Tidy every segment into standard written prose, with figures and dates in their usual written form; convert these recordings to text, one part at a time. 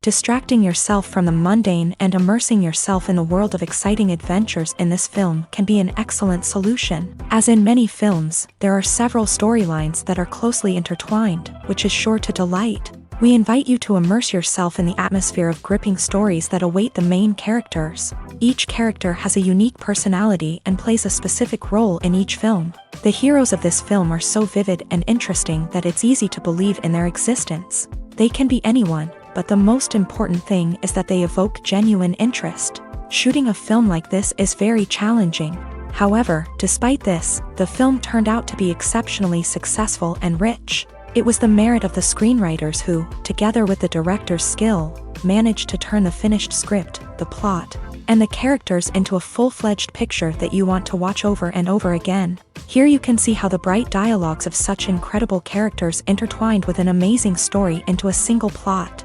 Distracting yourself from the mundane and immersing yourself in the world of exciting adventures in this film can be an excellent solution. As in many films, there are several storylines that are closely intertwined, which is sure to delight. We invite you to immerse yourself in the atmosphere of gripping stories that await the main characters. Each character has a unique personality and plays a specific role in each film. The heroes of this film are so vivid and interesting that it's easy to believe in their existence. They can be anyone, but the most important thing is that they evoke genuine interest. Shooting a film like this is very challenging. However, despite this, the film turned out to be exceptionally successful and rich. It was the merit of the screenwriters who, together with the director's skill, managed to turn the finished script, the plot, and the characters into a full-fledged picture that you want to watch over and over again. Here you can see how the bright dialogues of such incredible characters intertwined with an amazing story into a single plot.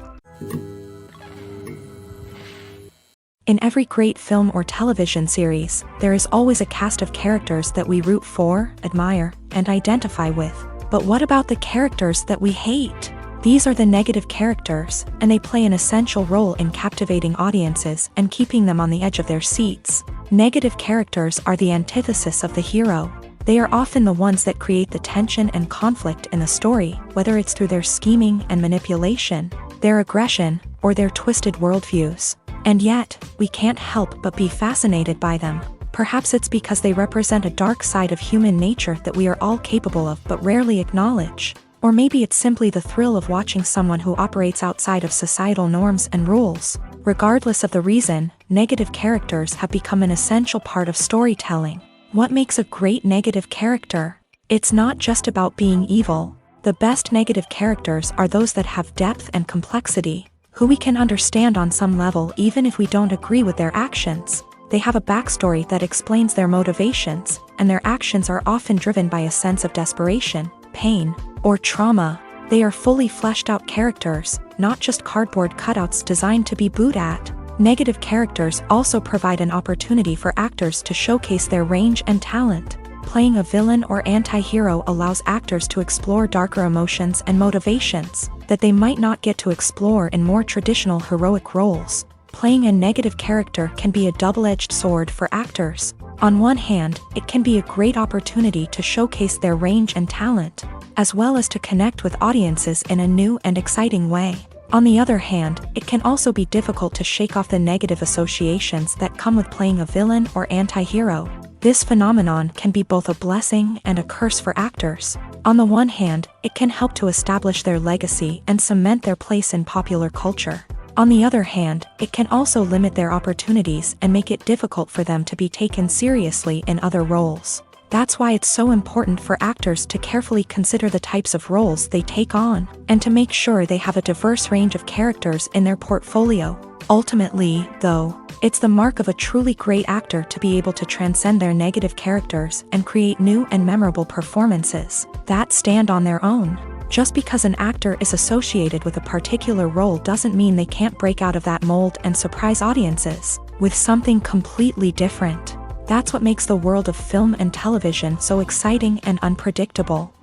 In every great film or television series, there is always a cast of characters that we root for, admire, and identify with. But what about the characters that we hate? These are the negative characters, and they play an essential role in captivating audiences and keeping them on the edge of their seats. Negative characters are the antithesis of the hero. They are often the ones that create the tension and conflict in the story, whether it's through their scheming and manipulation, their aggression, or their twisted worldviews. And yet, we can't help but be fascinated by them. Perhaps it's because they represent a dark side of human nature that we are all capable of but rarely acknowledge. Or maybe it's simply the thrill of watching someone who operates outside of societal norms and rules. Regardless of the reason, negative characters have become an essential part of storytelling. What makes a great negative character? It's not just about being evil. The best negative characters are those that have depth and complexity, who we can understand on some level even if we don't agree with their actions. They have a backstory that explains their motivations, and their actions are often driven by a sense of desperation, pain, or trauma. They are fully fleshed out characters, not just cardboard cutouts designed to be booed at. Negative characters also provide an opportunity for actors to showcase their range and talent. Playing a villain or anti-hero allows actors to explore darker emotions and motivations that they might not get to explore in more traditional heroic roles. Playing a negative character can be a double-edged sword for actors. On one hand, it can be a great opportunity to showcase their range and talent, as well as to connect with audiences in a new and exciting way. On the other hand, it can also be difficult to shake off the negative associations that come with playing a villain or anti-hero. This phenomenon can be both a blessing and a curse for actors. On the one hand, it can help to establish their legacy and cement their place in popular culture. On the other hand, it can also limit their opportunities and make it difficult for them to be taken seriously in other roles. That's why it's so important for actors to carefully consider the types of roles they take on, and to make sure they have a diverse range of characters in their portfolio. Ultimately, though, it's the mark of a truly great actor to be able to transcend their negative characters and create new and memorable performances that stand on their own. Just because an actor is associated with a particular role doesn't mean they can't break out of that mold and surprise audiences with something completely different. That's what makes the world of film and television so exciting and unpredictable.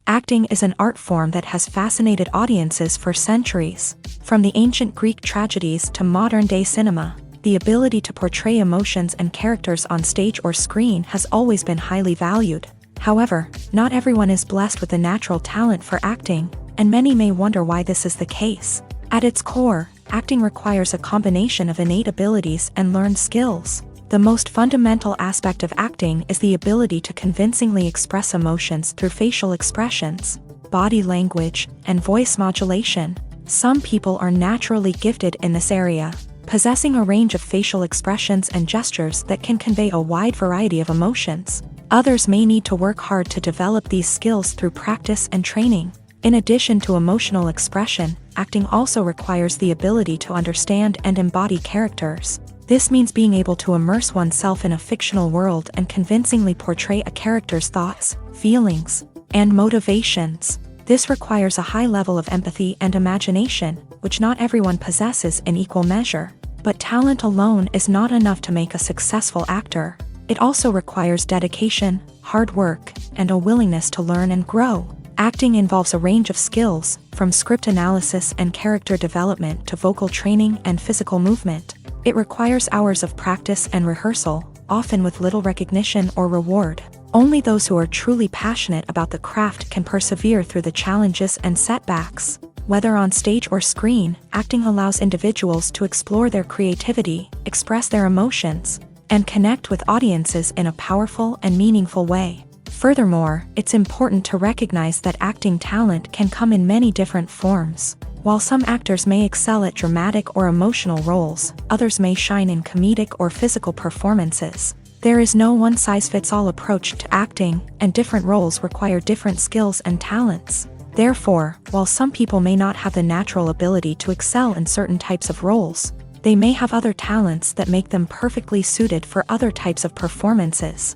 Acting is an art form that has fascinated audiences for centuries. From the ancient Greek tragedies to modern-day cinema, the ability to portray emotions and characters on stage or screen has always been highly valued. However, not everyone is blessed with the natural talent for acting, and many may wonder why this is the case. At its core, acting requires a combination of innate abilities and learned skills. The most fundamental aspect of acting is the ability to convincingly express emotions through facial expressions, body language, and voice modulation. Some people are naturally gifted in this area, possessing a range of facial expressions and gestures that can convey a wide variety of emotions. Others may need to work hard to develop these skills through practice and training. In addition to emotional expression, acting also requires the ability to understand and embody characters. This means being able to immerse oneself in a fictional world and convincingly portray a character's thoughts, feelings, and motivations. This requires a high level of empathy and imagination, which not everyone possesses in equal measure. But talent alone is not enough to make a successful actor. It also requires dedication, hard work, and a willingness to learn and grow. Acting involves a range of skills, from script analysis and character development to vocal training and physical movement. It requires hours of practice and rehearsal, often with little recognition or reward. Only those who are truly passionate about the craft can persevere through the challenges and setbacks. Whether on stage or screen, acting allows individuals to explore their creativity, express their emotions, and connect with audiences in a powerful and meaningful way. Furthermore, it's important to recognize that acting talent can come in many different forms. While some actors may excel at dramatic or emotional roles, others may shine in comedic or physical performances. There is no one-size-fits-all approach to acting, and different roles require different skills and talents. Therefore, while some people may not have the natural ability to excel in certain types of roles, they may have other talents that make them perfectly suited for other types of performances.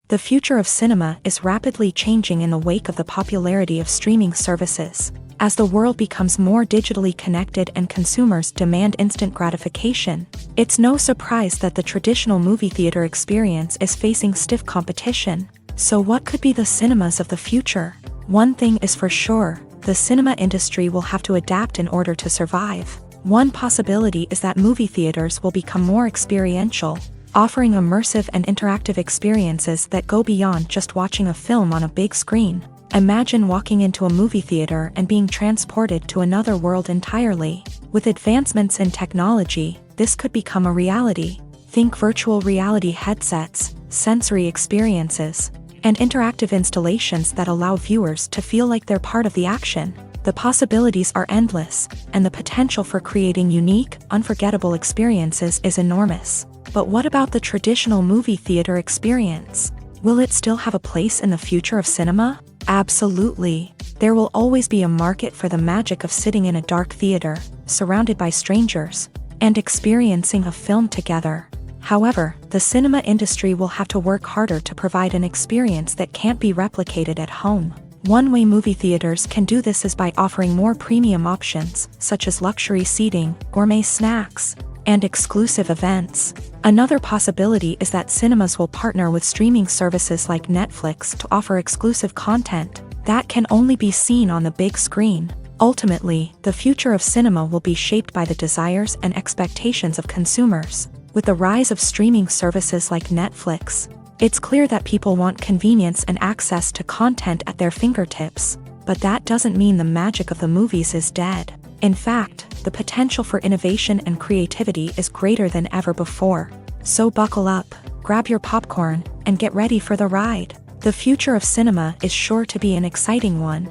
The future of cinema is rapidly changing in the wake of the popularity of streaming services. As the world becomes more digitally connected and consumers demand instant gratification, it's no surprise that the traditional movie theater experience is facing stiff competition. So what could be the cinemas of the future? One thing is for sure, the cinema industry will have to adapt in order to survive. One possibility is that movie theaters will become more experiential, offering immersive and interactive experiences that go beyond just watching a film on a big screen. Imagine walking into a movie theater and being transported to another world entirely. With advancements in technology, this could become a reality. Think virtual reality headsets, sensory experiences, and interactive installations that allow viewers to feel like they're part of the action. The possibilities are endless, and the potential for creating unique, unforgettable experiences is enormous. But what about the traditional movie theater experience? Will it still have a place in the future of cinema? Absolutely. There will always be a market for the magic of sitting in a dark theater, surrounded by strangers, and experiencing a film together. However, the cinema industry will have to work harder to provide an experience that can't be replicated at home. One way movie theaters can do this is by offering more premium options, such as luxury seating, gourmet snacks, and exclusive events. Another possibility is that cinemas will partner with streaming services like Netflix to offer exclusive content that can only be seen on the big screen. Ultimately, the future of cinema will be shaped by the desires and expectations of consumers. With the rise of streaming services like Netflix, it's clear that people want convenience and access to content at their fingertips. But that doesn't mean the magic of the movies is dead. In fact, the potential for innovation and creativity is greater than ever before. So buckle up, grab your popcorn, and get ready for the ride. The future of cinema is sure to be an exciting one.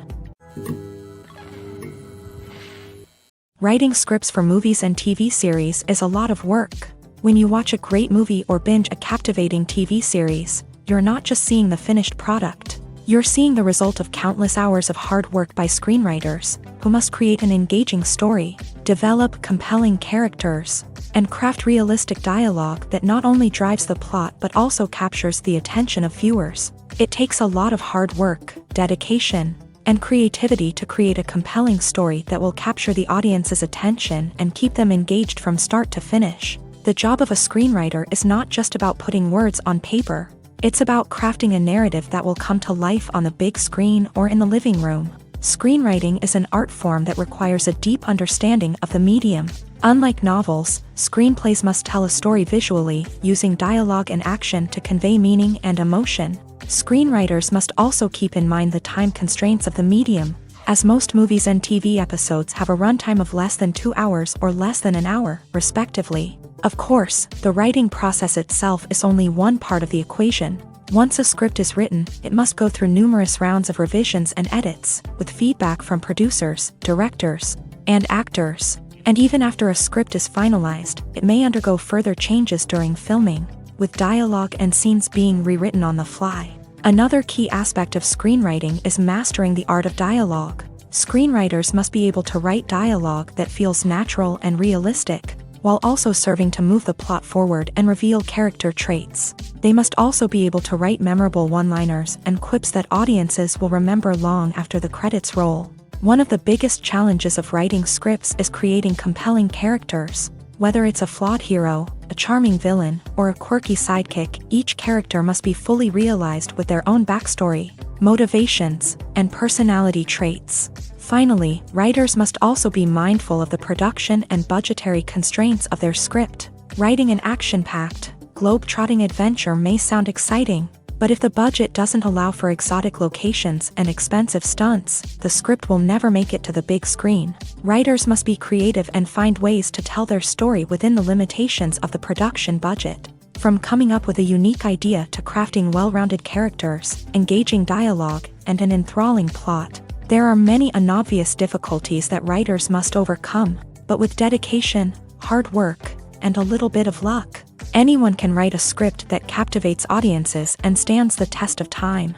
Writing scripts for movies and TV series is a lot of work. When you watch a great movie or binge a captivating TV series, you're not just seeing the finished product. You're seeing the result of countless hours of hard work by screenwriters, who must create an engaging story, develop compelling characters, and craft realistic dialogue that not only drives the plot but also captures the attention of viewers. It takes a lot of hard work, dedication, and creativity to create a compelling story that will capture the audience's attention and keep them engaged from start to finish. The job of a screenwriter is not just about putting words on paper. It's about crafting a narrative that will come to life on the big screen or in the living room. Screenwriting is an art form that requires a deep understanding of the medium. Unlike novels, screenplays must tell a story visually, using dialogue and action to convey meaning and emotion. Screenwriters must also keep in mind the time constraints of the medium, as most movies and TV episodes have a runtime of less than 2 hours or less than an hour, respectively. Of course, the writing process itself is only one part of the equation. Once a script is written, it must go through numerous rounds of revisions and edits, with feedback from producers, directors, and actors. And even after a script is finalized, it may undergo further changes during filming, with dialogue and scenes being rewritten on the fly. Another key aspect of screenwriting is mastering the art of dialogue. Screenwriters must be able to write dialogue that feels natural and realistic, while also serving to move the plot forward and reveal character traits. They must also be able to write memorable one-liners and quips that audiences will remember long after the credits roll. One of the biggest challenges of writing scripts is creating compelling characters. Whether it's a flawed hero, a charming villain, or a quirky sidekick, each character must be fully realized with their own backstory, motivations, and personality traits. Finally, writers must also be mindful of the production and budgetary constraints of their script. Writing an action-packed, globe-trotting adventure may sound exciting, but if the budget doesn't allow for exotic locations and expensive stunts, the script will never make it to the big screen. Writers must be creative and find ways to tell their story within the limitations of the production budget. From coming up with a unique idea to crafting well-rounded characters, engaging dialogue, and an enthralling plot, there are many unobvious difficulties that writers must overcome, but with dedication, hard work, and a little bit of luck, anyone can write a script that captivates audiences and stands the test of time.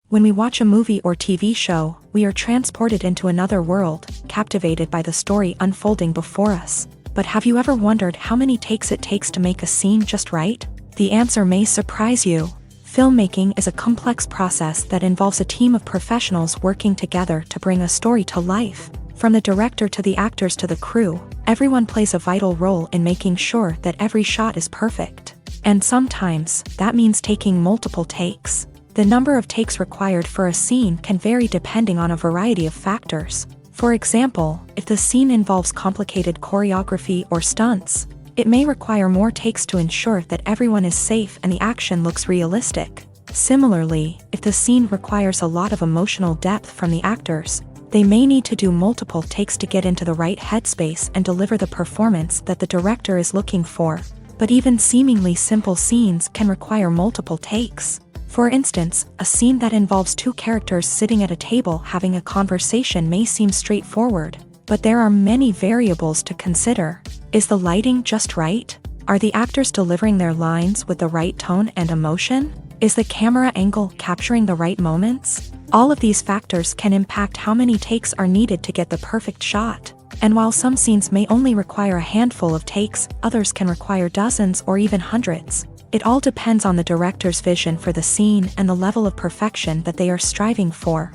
When we watch a movie or TV show, we are transported into another world, captivated by the story unfolding before us. But have you ever wondered how many takes it takes to make a scene just right? The answer may surprise you. Filmmaking is a complex process that involves a team of professionals working together to bring a story to life. From the director to the actors to the crew, everyone plays a vital role in making sure that every shot is perfect. And sometimes, that means taking multiple takes. The number of takes required for a scene can vary depending on a variety of factors. For example, if the scene involves complicated choreography or stunts, it may require more takes to ensure that everyone is safe and the action looks realistic. Similarly, if the scene requires a lot of emotional depth from the actors, they may need to do multiple takes to get into the right headspace and deliver the performance that the director is looking for. But even seemingly simple scenes can require multiple takes. For instance, a scene that involves two characters sitting at a table having a conversation may seem straightforward, but there are many variables to consider. Is the lighting just right? Are the actors delivering their lines with the right tone and emotion? Is the camera angle capturing the right moments? All of these factors can impact how many takes are needed to get the perfect shot. And while some scenes may only require a handful of takes, others can require dozens or even hundreds. It all depends on the director's vision for the scene and the level of perfection that they are striving for.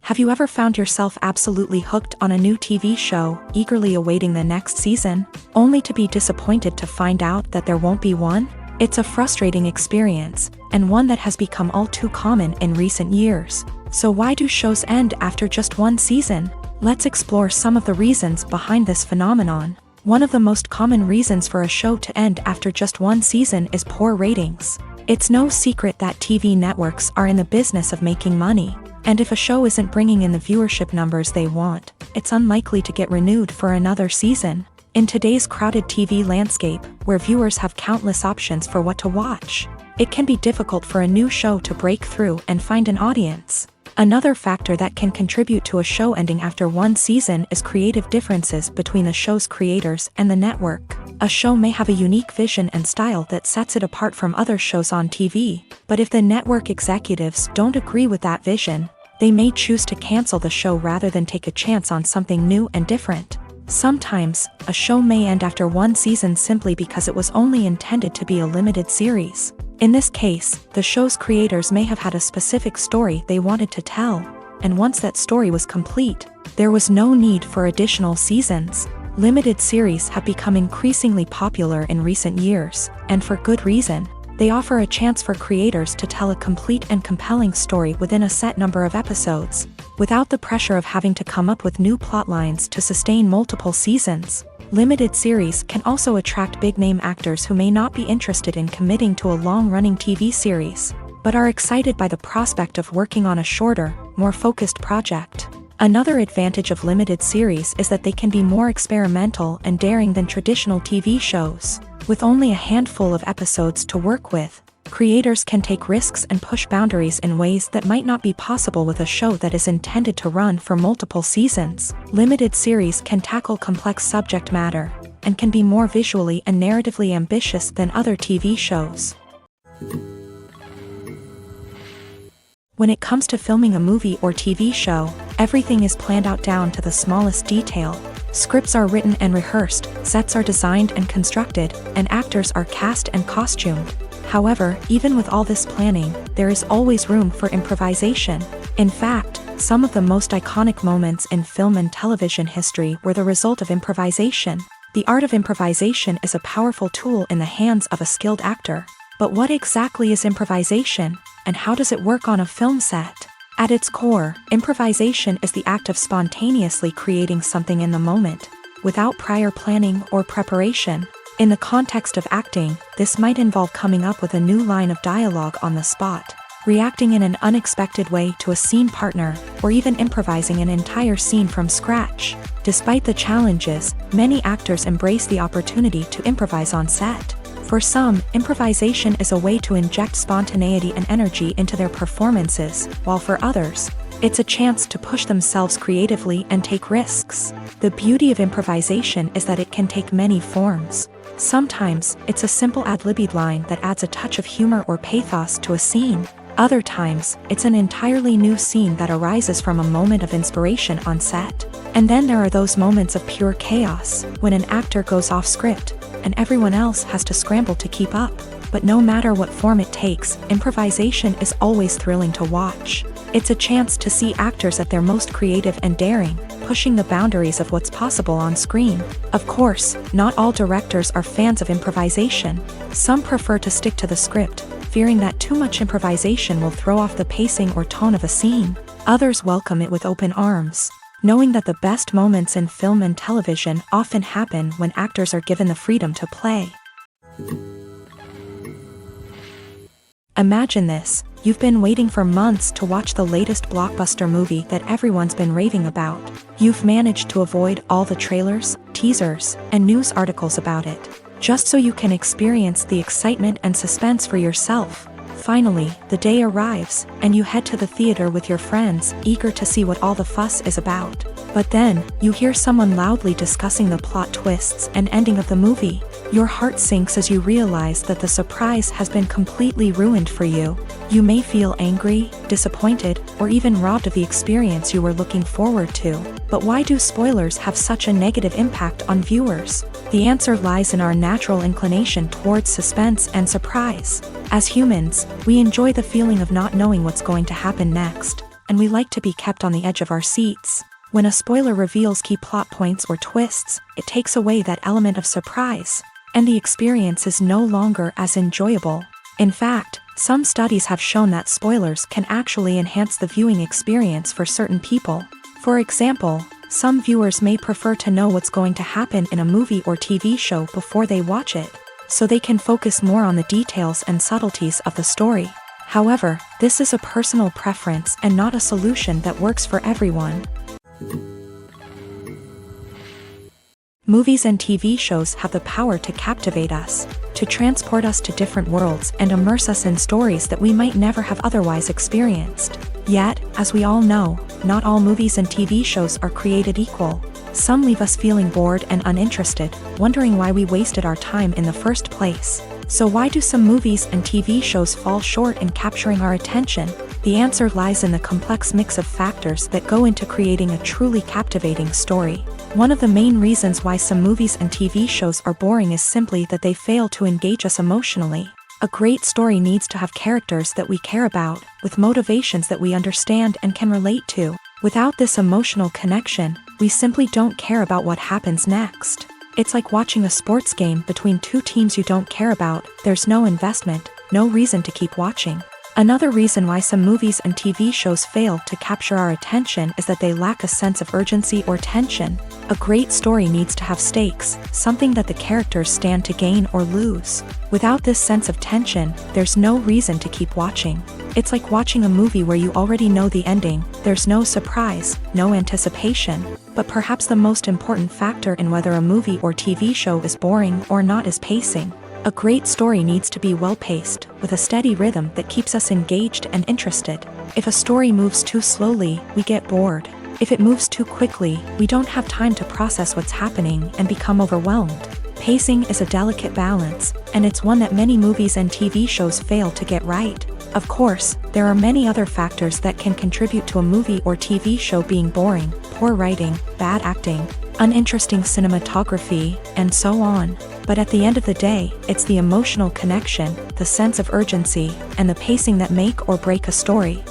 Have you ever found yourself absolutely hooked on a new TV show, eagerly awaiting the next season, only to be disappointed to find out that there won't be one? It's a frustrating experience, and one that has become all too common in recent years. So why do shows end after just one season? Let's explore some of the reasons behind this phenomenon. One of the most common reasons for a show to end after just one season is poor ratings. It's no secret that TV networks are in the business of making money, and if a show isn't bringing in the viewership numbers they want, it's unlikely to get renewed for another season. In today's crowded TV landscape, where viewers have countless options for what to watch, it can be difficult for a new show to break through and find an audience. Another factor that can contribute to a show ending after one season is creative differences between the show's creators and the network. A show may have a unique vision and style that sets it apart from other shows on TV, but if the network executives don't agree with that vision, they may choose to cancel the show rather than take a chance on something new and different. Sometimes, a show may end after one season simply because it was only intended to be a limited series. In this case, the show's creators may have had a specific story they wanted to tell, and once that story was complete, there was no need for additional seasons. Limited series have become increasingly popular in recent years, and for good reason. They offer a chance for creators to tell a complete and compelling story within a set number of episodes, without the pressure of having to come up with new plotlines to sustain multiple seasons. Limited series can also attract big-name actors who may not be interested in committing to a long-running TV series, but are excited by the prospect of working on a shorter, more focused project. Another advantage of limited series is that they can be more experimental and daring than traditional TV shows. With only a handful of episodes to work with, creators can take risks and push boundaries in ways that might not be possible with a show that is intended to run for multiple seasons. Limited series can tackle complex subject matter, and can be more visually and narratively ambitious than other TV shows. When it comes to filming a movie or TV show, everything is planned out down to the smallest detail. Scripts are written and rehearsed, sets are designed and constructed, and actors are cast and costumed. However, even with all this planning, there is always room for improvisation. In fact, some of the most iconic moments in film and television history were the result of improvisation. The art of improvisation is a powerful tool in the hands of a skilled actor. But what exactly is improvisation, and how does it work on a film set? At its core, improvisation is the act of spontaneously creating something in the moment, without prior planning or preparation. In the context of acting, this might involve coming up with a new line of dialogue on the spot, reacting in an unexpected way to a scene partner, or even improvising an entire scene from scratch. Despite the challenges, many actors embrace the opportunity to improvise on set. For some, improvisation is a way to inject spontaneity and energy into their performances, while for others, it's a chance to push themselves creatively and take risks. The beauty of improvisation is that it can take many forms. Sometimes, it's a simple ad-libbed line that adds a touch of humor or pathos to a scene. Other times, it's an entirely new scene that arises from a moment of inspiration on set. And then there are those moments of pure chaos, when an actor goes off script, and everyone else has to scramble to keep up. But no matter what form it takes, improvisation is always thrilling to watch. It's a chance to see actors at their most creative and daring, pushing the boundaries of what's possible on screen. Of course, not all directors are fans of improvisation. Some prefer to stick to the script, fearing that too much improvisation will throw off the pacing or tone of a scene. Others welcome it with open arms, knowing that the best moments in film and television often happen when actors are given the freedom to play. Imagine this: you've been waiting for months to watch the latest blockbuster movie that everyone's been raving about. You've managed to avoid all the trailers, teasers, and news articles about it, just so you can experience the excitement and suspense for yourself. Finally, the day arrives, and you head to the theater with your friends, eager to see what all the fuss is about. But then, you hear someone loudly discussing the plot twists and ending of the movie. Your heart sinks as you realize that the surprise has been completely ruined for you. You may feel angry, disappointed, or even robbed of the experience you were looking forward to. But why do spoilers have such a negative impact on viewers? The answer lies in our natural inclination towards suspense and surprise. As humans, we enjoy the feeling of not knowing what's going to happen next, and we like to be kept on the edge of our seats. When a spoiler reveals key plot points or twists, it takes away that element of surprise, and the experience is no longer as enjoyable. In fact, some studies have shown that spoilers can actually enhance the viewing experience for certain people. For example, some viewers may prefer to know what's going to happen in a movie or TV show before they watch it, so they can focus more on the details and subtleties of the story. However, this is a personal preference and not a solution that works for everyone. Movies and TV shows have the power to captivate us, to transport us to different worlds and immerse us in stories that we might never have otherwise experienced. Yet, as we all know, not all movies and TV shows are created equal. Some leave us feeling bored and uninterested, wondering why we wasted our time in the first place. So why do some movies and TV shows fall short in capturing our attention? The answer lies in the complex mix of factors that go into creating a truly captivating story. One of the main reasons why some movies and TV shows are boring is simply that they fail to engage us emotionally. A great story needs to have characters that we care about, with motivations that we understand and can relate to. Without this emotional connection, we simply don't care about what happens next. It's like watching a sports game between two teams you don't care about. There's no investment, no reason to keep watching. Another reason why some movies and TV shows fail to capture our attention is that they lack a sense of urgency or tension. A great story needs to have stakes, something that the characters stand to gain or lose. Without this sense of tension, there's no reason to keep watching. It's like watching a movie where you already know the ending. There's no surprise, no anticipation. But perhaps the most important factor in whether a movie or TV show is boring or not is pacing. A great story needs to be well-paced, with a steady rhythm that keeps us engaged and interested. If a story moves too slowly, we get bored. If it moves too quickly, we don't have time to process what's happening and become overwhelmed. Pacing is a delicate balance, and it's one that many movies and TV shows fail to get right. Of course, there are many other factors that can contribute to a movie or TV show being boring: poor writing, bad acting, uninteresting cinematography, and so on. But at the end of the day, it's the emotional connection, the sense of urgency, and the pacing that make or break a story.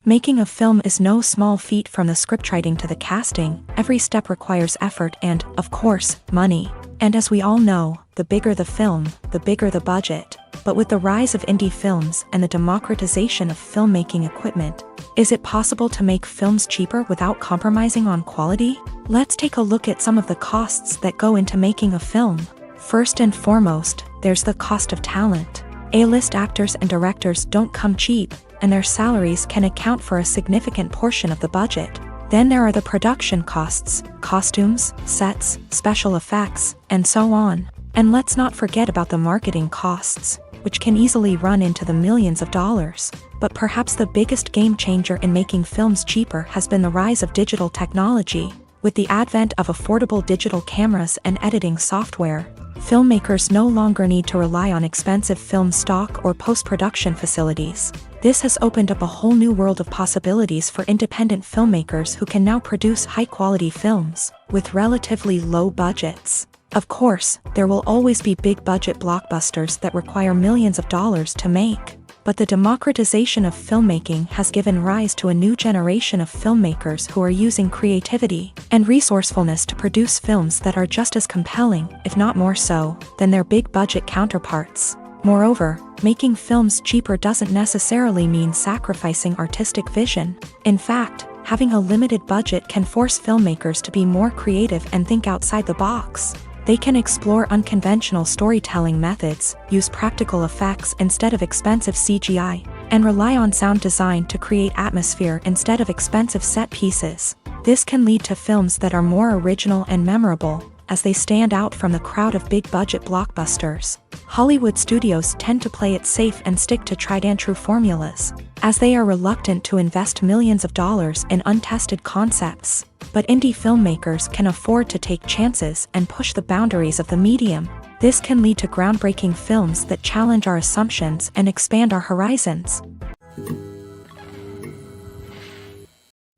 Making a film is no small feat. From the scriptwriting to the casting, every step requires effort and, of course, money. And as we all know, the bigger the film, the bigger the budget. But with the rise of indie films and the democratization of filmmaking equipment, is it possible to make films cheaper without compromising on quality? Let's take a look at some of the costs that go into making a film. First and foremost, there's the cost of talent. A-list actors and directors don't come cheap, and their salaries can account for a significant portion of the budget. Then there are the production costs, costumes, sets, special effects, and so on. And let's not forget about the marketing costs, which can easily run into the millions of dollars. But perhaps the biggest game changer in making films cheaper has been the rise of digital technology. With the advent of affordable digital cameras and editing software, filmmakers no longer need to rely on expensive film stock or post-production facilities. This has opened up a whole new world of possibilities for independent filmmakers who can now produce high-quality films with relatively low budgets. Of course, there will always be big-budget blockbusters that require millions of dollars to make. But the democratization of filmmaking has given rise to a new generation of filmmakers who are using creativity and resourcefulness to produce films that are just as compelling, if not more so, than their big-budget counterparts. Moreover, making films cheaper doesn't necessarily mean sacrificing artistic vision. In fact, having a limited budget can force filmmakers to be more creative and think outside the box. They can explore unconventional storytelling methods, use practical effects instead of expensive CGI, and rely on sound design to create atmosphere instead of expensive set pieces. This can lead to films that are more original and memorable, as they stand out from the crowd of big-budget blockbusters. Hollywood studios tend to play it safe and stick to tried-and-true formulas, as they are reluctant to invest millions of dollars in untested concepts. But indie filmmakers can afford to take chances and push the boundaries of the medium. This can lead to groundbreaking films that challenge our assumptions and expand our horizons.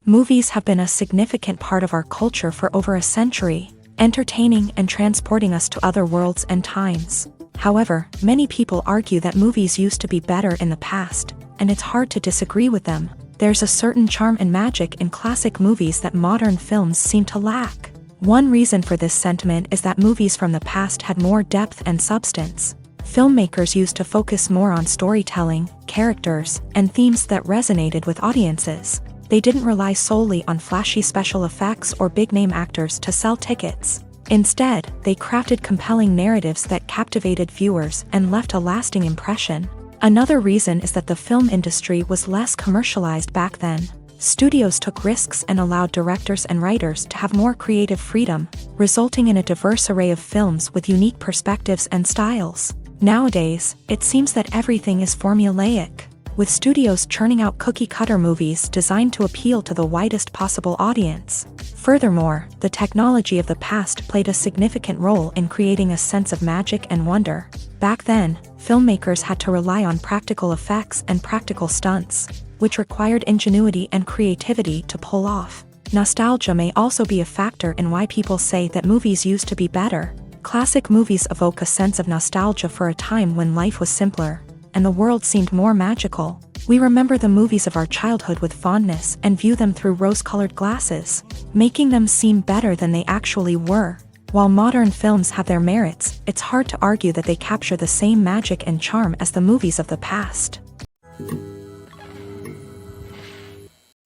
Movies have been a significant part of our culture for over a century, entertaining and transporting us to other worlds and times. However, many people argue that movies used to be better in the past, and it's hard to disagree with them. There's a certain charm and magic in classic movies that modern films seem to lack. One reason for this sentiment is that movies from the past had more depth and substance. Filmmakers used to focus more on storytelling, characters, and themes that resonated with audiences. They didn't rely solely on flashy special effects or big-name actors to sell tickets. Instead, they crafted compelling narratives that captivated viewers and left a lasting impression. Another reason is that the film industry was less commercialized back then. Studios took risks and allowed directors and writers to have more creative freedom, resulting in a diverse array of films with unique perspectives and styles. Nowadays, it seems that everything is formulaic, with studios churning out cookie-cutter movies designed to appeal to the widest possible audience. Furthermore, the technology of the past played a significant role in creating a sense of magic and wonder. Back then, filmmakers had to rely on practical effects and practical stunts, which required ingenuity and creativity to pull off. Nostalgia may also be a factor in why people say that movies used to be better. Classic movies evoke a sense of nostalgia for a time when life was simpler, and the world seemed more magical. We remember the movies of our childhood with fondness and view them through rose-colored glasses, making them seem better than they actually were. While modern films have their merits, it's hard to argue that they capture the same magic and charm as the movies of the past.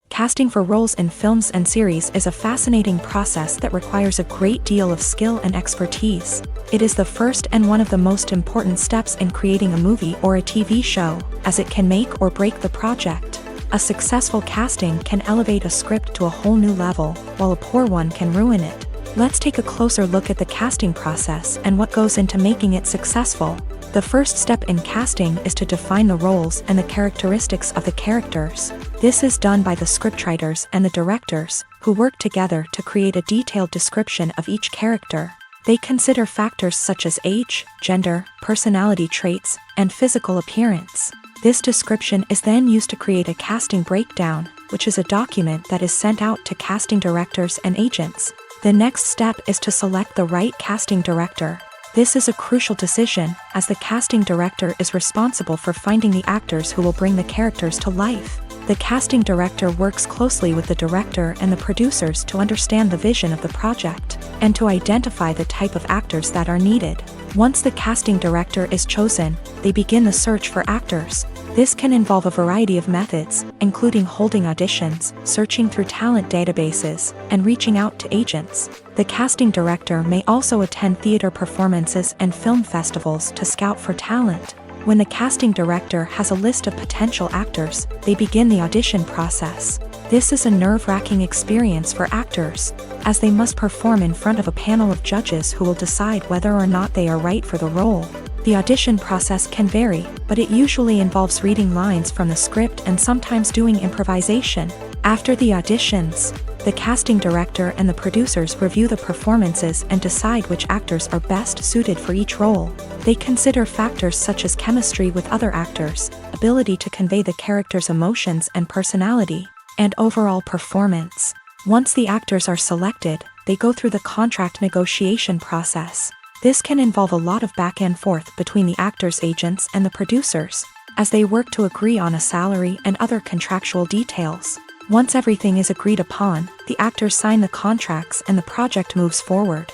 Casting for roles in films and series is a fascinating process that requires a great deal of skill and expertise. It is the first and one of the most important steps in creating a movie or a TV show, as it can make or break the project. A successful casting can elevate a script to a whole new level, while a poor one can ruin it. Let's take a closer look at the casting process and what goes into making it successful. The first step in casting is to define the roles and the characteristics of the characters. This is done by the scriptwriters and the directors, who work together to create a detailed description of each character. They consider factors such as age, gender, personality traits, and physical appearance. This description is then used to create a casting breakdown, which is a document that is sent out to casting directors and agents. The next step is to select the right casting director. This is a crucial decision, as the casting director is responsible for finding the actors who will bring the characters to life. The casting director works closely with the director and the producers to understand the vision of the project and to identify the type of actors that are needed. Once the casting director is chosen, they begin the search for actors. This can involve a variety of methods, including holding auditions, searching through talent databases, and reaching out to agents. The casting director may also attend theater performances and film festivals to scout for talent. When the casting director has a list of potential actors, they begin the audition process. This is a nerve-wracking experience for actors, as they must perform in front of a panel of judges who will decide whether or not they are right for the role. The audition process can vary, but it usually involves reading lines from the script and sometimes doing improvisation. After the auditions, the casting director and the producers review the performances and decide which actors are best suited for each role. They consider factors such as chemistry with other actors, ability to convey the character's emotions and personality, and overall performance. Once the actors are selected, they go through the contract negotiation process. This can involve a lot of back and forth between the actors' agents and the producers, as they work to agree on a salary and other contractual details. Once everything is agreed upon, the actors sign the contracts and the project moves forward.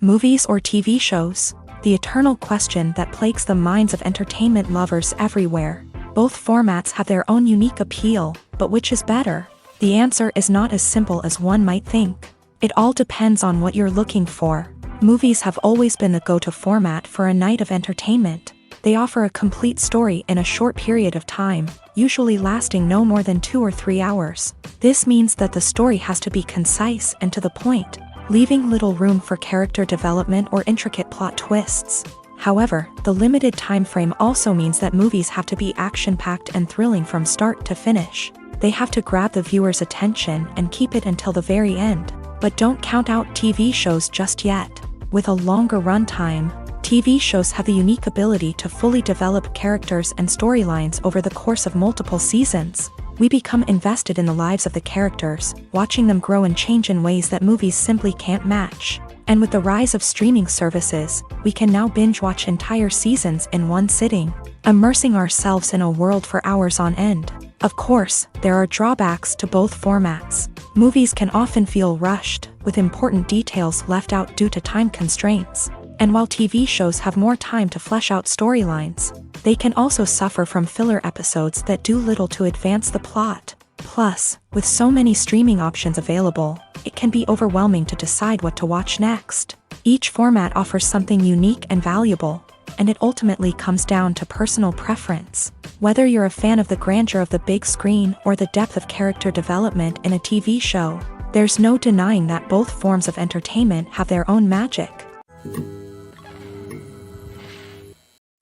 Movies or TV shows? The eternal question that plagues the minds of entertainment lovers everywhere. Both formats have their own unique appeal, but which is better? The answer is not as simple as one might think. It all depends on what you're looking for. Movies have always been the go-to format for a night of entertainment. They offer a complete story in a short period of time, usually lasting no more than 2 or 3 hours. This means that the story has to be concise and to the point, leaving little room for character development or intricate plot twists. However, the limited time frame also means that movies have to be action-packed and thrilling from start to finish. They have to grab the viewer's attention and keep it until the very end. But don't count out TV shows just yet. With a longer runtime, TV shows have the unique ability to fully develop characters and storylines over the course of multiple seasons. We become invested in the lives of the characters, watching them grow and change in ways that movies simply can't match. And with the rise of streaming services, we can now binge-watch entire seasons in one sitting, immersing ourselves in a world for hours on end. Of course, there are drawbacks to both formats. Movies can often feel rushed, with important details left out due to time constraints. And while TV shows have more time to flesh out storylines, they can also suffer from filler episodes that do little to advance the plot. Plus, with so many streaming options available, it can be overwhelming to decide what to watch next. Each format offers something unique and valuable, and it ultimately comes down to personal preference. Whether you're a fan of the grandeur of the big screen or the depth of character development in a TV show, there's no denying that both forms of entertainment have their own magic.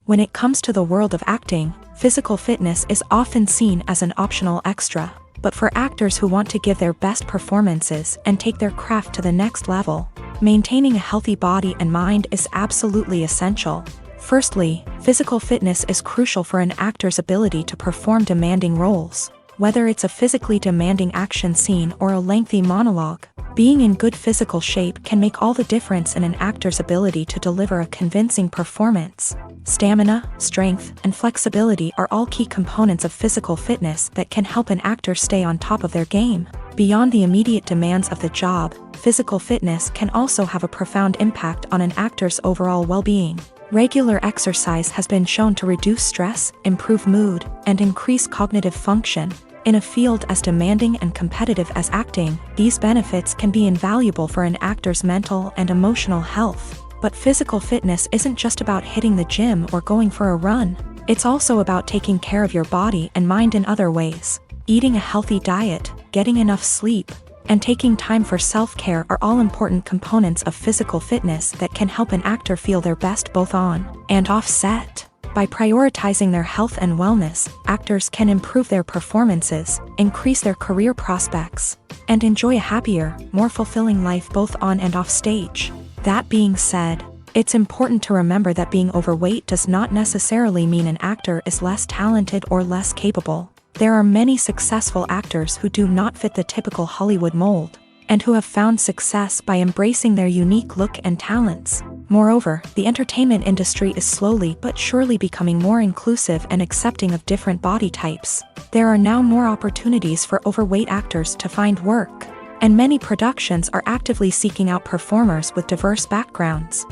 When it comes to the world of acting, physical fitness is often seen as an optional extra. But for actors who want to give their best performances and take their craft to the next level, maintaining a healthy body and mind is absolutely essential. Firstly, physical fitness is crucial for an actor's ability to perform demanding roles. Whether it's a physically demanding action scene or a lengthy monologue, being in good physical shape can make all the difference in an actor's ability to deliver a convincing performance. Stamina, strength, and flexibility are all key components of physical fitness that can help an actor stay on top of their game. Beyond the immediate demands of the job, physical fitness can also have a profound impact on an actor's overall well-being. Regular exercise has been shown to reduce stress, improve mood, and increase cognitive function. In a field as demanding and competitive as acting, these benefits can be invaluable for an actor's mental and emotional health. But physical fitness isn't just about hitting the gym or going for a run. It's also about taking care of your body and mind in other ways. Eating a healthy diet, getting enough sleep, and taking time for self-care are all important components of physical fitness that can help an actor feel their best both on and off set. By prioritizing their health and wellness, actors can improve their performances, increase their career prospects, and enjoy a happier, more fulfilling life both on and off stage. That being said, it's important to remember that being overweight does not necessarily mean an actor is less talented or less capable. There are many successful actors who do not fit the typical Hollywood mold, and who have found success by embracing their unique look and talents. Moreover, the entertainment industry is slowly but surely becoming more inclusive and accepting of different body types. There are now more opportunities for overweight actors to find work, and many productions are actively seeking out performers with diverse backgrounds.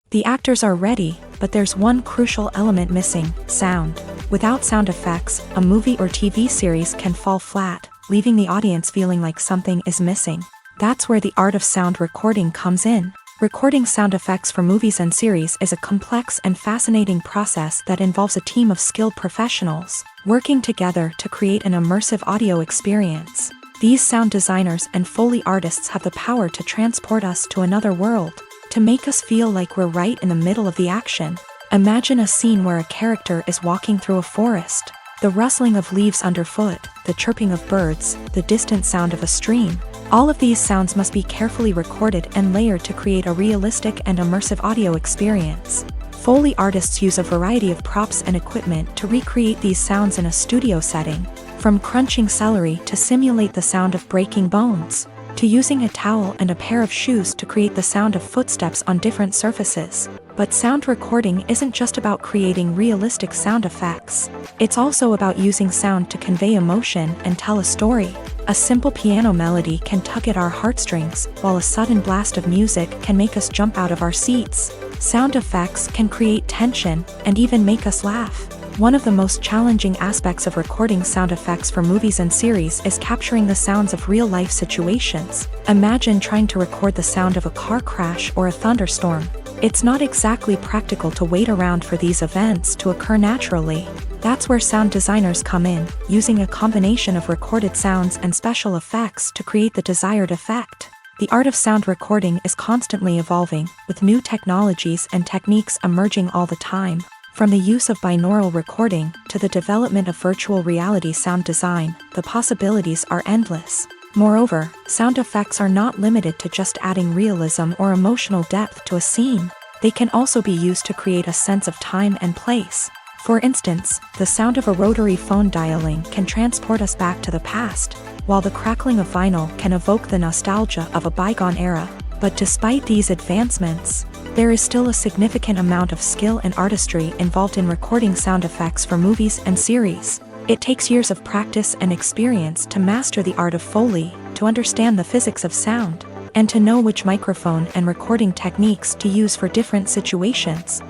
The actors are ready, but there's one crucial element missing: sound. Without sound effects, a movie or TV series can fall flat, leaving the audience feeling like something is missing. That's where the art of sound recording comes in. Recording sound effects for movies and series is a complex and fascinating process that involves a team of skilled professionals working together to create an immersive audio experience. These sound designers and Foley artists have the power to transport us to another world, to make us feel like we're right in the middle of the action. Imagine a scene where a character is walking through a forest. The rustling of leaves underfoot, the chirping of birds, the distant sound of a stream. All of these sounds must be carefully recorded and layered to create a realistic and immersive audio experience. Foley artists use a variety of props and equipment to recreate these sounds in a studio setting, from crunching celery to simulate the sound of breaking bones, to using a towel and a pair of shoes to create the sound of footsteps on different surfaces. But sound recording isn't just about creating realistic sound effects. It's also about using sound to convey emotion and tell a story. A simple piano melody can tug at our heartstrings, while a sudden blast of music can make us jump out of our seats. Sound effects can create tension and even make us laugh. One of the most challenging aspects of recording sound effects for movies and series is capturing the sounds of real-life situations. Imagine trying to record the sound of a car crash or a thunderstorm. It's not exactly practical to wait around for these events to occur naturally. That's where sound designers come in, using a combination of recorded sounds and special effects to create the desired effect. The art of sound recording is constantly evolving, with new technologies and techniques emerging all the time. From the use of binaural recording to the development of virtual reality sound design, the possibilities are endless. Moreover, sound effects are not limited to just adding realism or emotional depth to a scene. They can also be used to create a sense of time and place. For instance, the sound of a rotary phone dialing can transport us back to the past, while the crackling of vinyl can evoke the nostalgia of a bygone era. But despite these advancements, there is still a significant amount of skill and artistry involved in recording sound effects for movies and series. It takes years of practice and experience to master the art of Foley, to understand the physics of sound, and to know which microphone and recording techniques to use for different situations.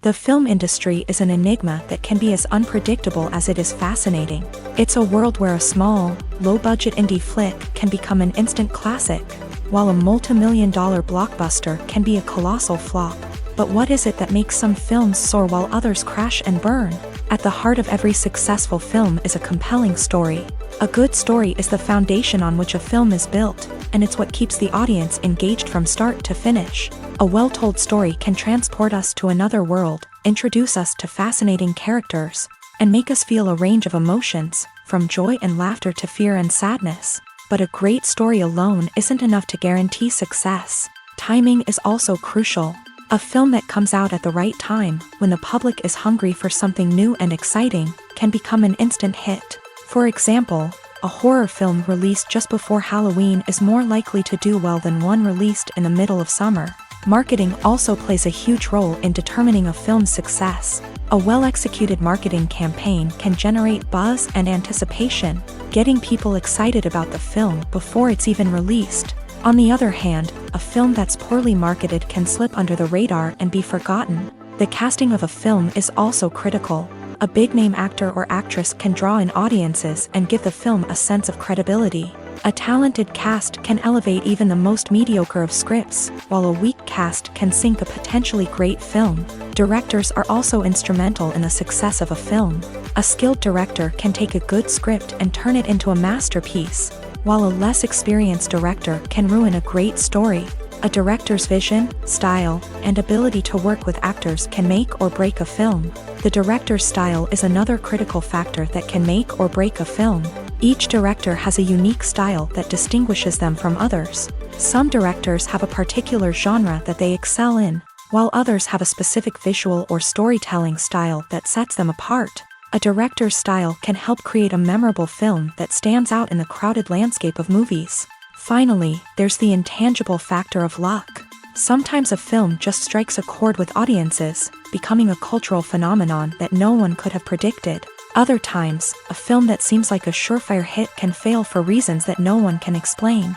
The film industry is an enigma that can be as unpredictable as it is fascinating. It's a world where a small, low-budget indie flick can become an instant classic, while a multi-million-dollar blockbuster can be a colossal flop. But what is it that makes some films soar while others crash and burn? At the heart of every successful film is a compelling story. A good story is the foundation on which a film is built, and it's what keeps the audience engaged from start to finish. A well-told story can transport us to another world, introduce us to fascinating characters, and make us feel a range of emotions, from joy and laughter to fear and sadness. But a great story alone isn't enough to guarantee success. Timing is also crucial. A film that comes out at the right time, when the public is hungry for something new and exciting, can become an instant hit. For example, a horror film released just before Halloween is more likely to do well than one released in the middle of summer. Marketing also plays a huge role in determining a film's success. A well-executed marketing campaign can generate buzz and anticipation, getting people excited about the film before it's even released. On the other hand, a film that's poorly marketed can slip under the radar and be forgotten. The casting of a film is also critical. A big-name actor or actress can draw in audiences and give the film a sense of credibility. A talented cast can elevate even the most mediocre of scripts, while a weak cast can sink a potentially great film. Directors are also instrumental in the success of a film. A skilled director can take a good script and turn it into a masterpiece, while a less experienced director can ruin a great story. A director's vision, style, and ability to work with actors can make or break a film. The director's style is another critical factor that can make or break a film. Each director has a unique style that distinguishes them from others. Some directors have a particular genre that they excel in, while others have a specific visual or storytelling style that sets them apart. A director's style can help create a memorable film that stands out in the crowded landscape of movies. Finally, there's the intangible factor of luck. Sometimes a film just strikes a chord with audiences, becoming a cultural phenomenon that no one could have predicted. Other times, a film that seems like a surefire hit can fail for reasons that no one can explain.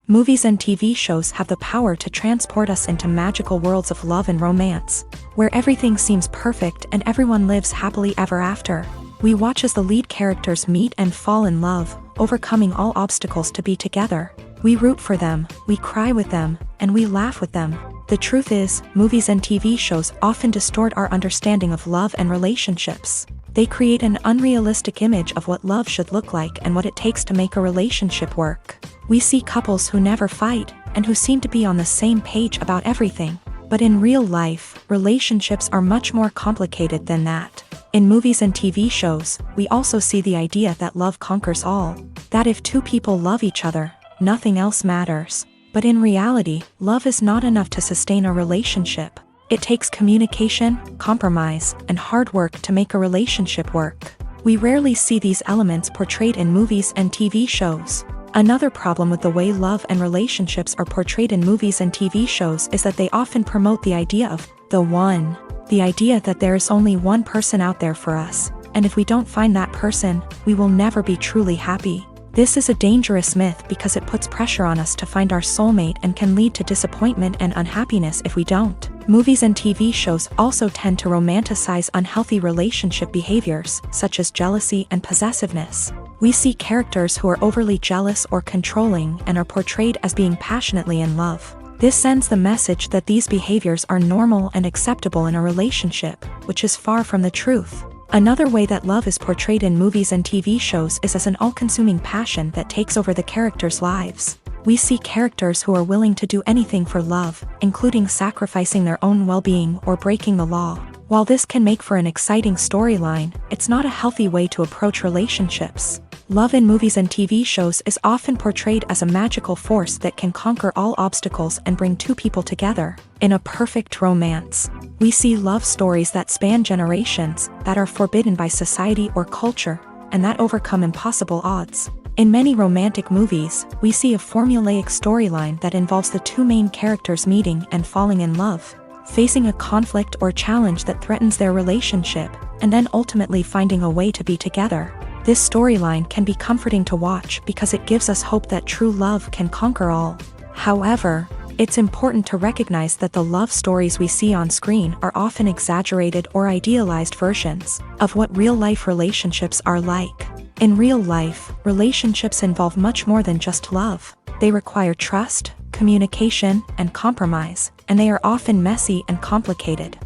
Movies and TV shows have the power to transport us into magical worlds of love and romance, where everything seems perfect and everyone lives happily ever after. We watch as the lead characters meet and fall in love, overcoming all obstacles to be together. We root for them, we cry with them, and we laugh with them. The truth is, movies and TV shows often distort our understanding of love and relationships. They create an unrealistic image of what love should look like and what it takes to make a relationship work. We see couples who never fight, and who seem to be on the same page about everything. But in real life, relationships are much more complicated than that. In movies and TV shows, we also see the idea that love conquers all. That if two people love each other, nothing else matters. But in reality, love is not enough to sustain a relationship. It takes communication, compromise, and hard work to make a relationship work. We rarely see these elements portrayed in movies and TV shows. Another problem with the way love and relationships are portrayed in movies and TV shows is that they often promote the idea of the one. The idea that there is only one person out there for us, and if we don't find that person, we will never be truly happy. This is a dangerous myth because it puts pressure on us to find our soulmate and can lead to disappointment and unhappiness if we don't. Movies and TV shows also tend to romanticize unhealthy relationship behaviors, such as jealousy and possessiveness. We see characters who are overly jealous or controlling and are portrayed as being passionately in love. This sends the message that these behaviors are normal and acceptable in a relationship, which is far from the truth. Another way that love is portrayed in movies and TV shows is as an all-consuming passion that takes over the characters' lives. We see characters who are willing to do anything for love, including sacrificing their own well-being or breaking the law. While this can make for an exciting storyline, it's not a healthy way to approach relationships. Love in movies and TV shows is often portrayed as a magical force that can conquer all obstacles and bring two people together in a perfect romance. We see love stories that span generations, that are forbidden by society or culture, and that overcome impossible odds. In many romantic movies, we see a formulaic storyline that involves the two main characters meeting and falling in love, facing a conflict or challenge that threatens their relationship, and then ultimately finding a way to be together. This storyline can be comforting to watch because it gives us hope that true love can conquer all. However, it's important to recognize that the love stories we see on screen are often exaggerated or idealized versions of what real-life relationships are like. In real life, relationships involve much more than just love. They require trust, communication, and compromise, and they are often messy and complicated.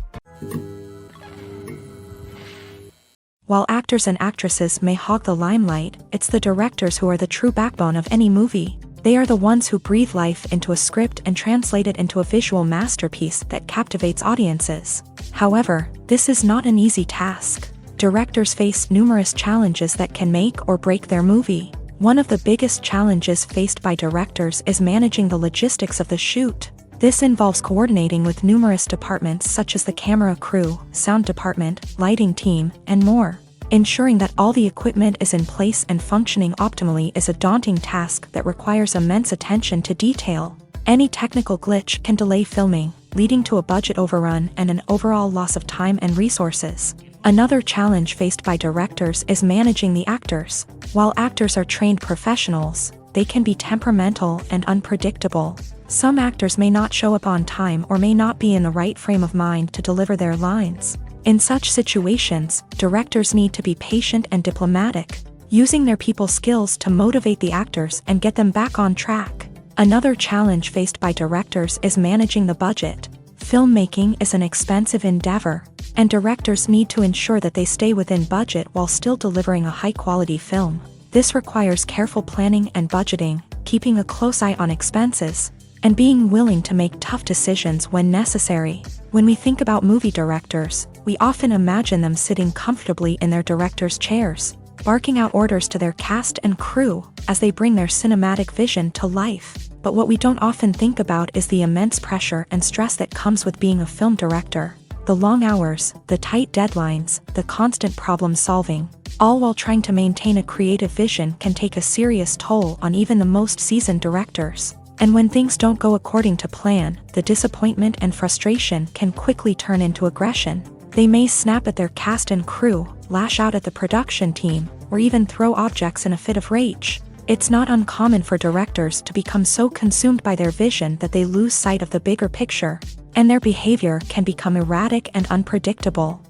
While actors and actresses may hog the limelight, it's the directors who are the true backbone of any movie. They are the ones who breathe life into a script and translate it into a visual masterpiece that captivates audiences. However, this is not an easy task. Directors face numerous challenges that can make or break their movie. One of the biggest challenges faced by directors is managing the logistics of the shoot. This involves coordinating with numerous departments such as the camera crew, sound department, lighting team, and more. Ensuring that all the equipment is in place and functioning optimally is a daunting task that requires immense attention to detail. Any technical glitch can delay filming, leading to a budget overrun and an overall loss of time and resources. Another challenge faced by directors is managing the actors. While actors are trained professionals, they can be temperamental and unpredictable. Some actors may not show up on time or may not be in the right frame of mind to deliver their lines. In such situations, directors need to be patient and diplomatic, using their people skills to motivate the actors and get them back on track. Another challenge faced by directors is managing the budget. Filmmaking is an expensive endeavor, and directors need to ensure that they stay within budget while still delivering a high-quality film. This requires careful planning and budgeting, keeping a close eye on expenses, and being willing to make tough decisions when necessary. When we think about movie directors, we often imagine them sitting comfortably in their director's chairs, barking out orders to their cast and crew as they bring their cinematic vision to life. But what we don't often think about is the immense pressure and stress that comes with being a film director. The long hours, the tight deadlines, the constant problem solving, all while trying to maintain a creative vision can take a serious toll on even the most seasoned directors. And when things don't go according to plan, the disappointment and frustration can quickly turn into aggression. They may snap at their cast and crew, lash out at the production team, or even throw objects in a fit of rage. It's not uncommon for directors to become so consumed by their vision that they lose sight of the bigger picture, and their behavior can become erratic and unpredictable.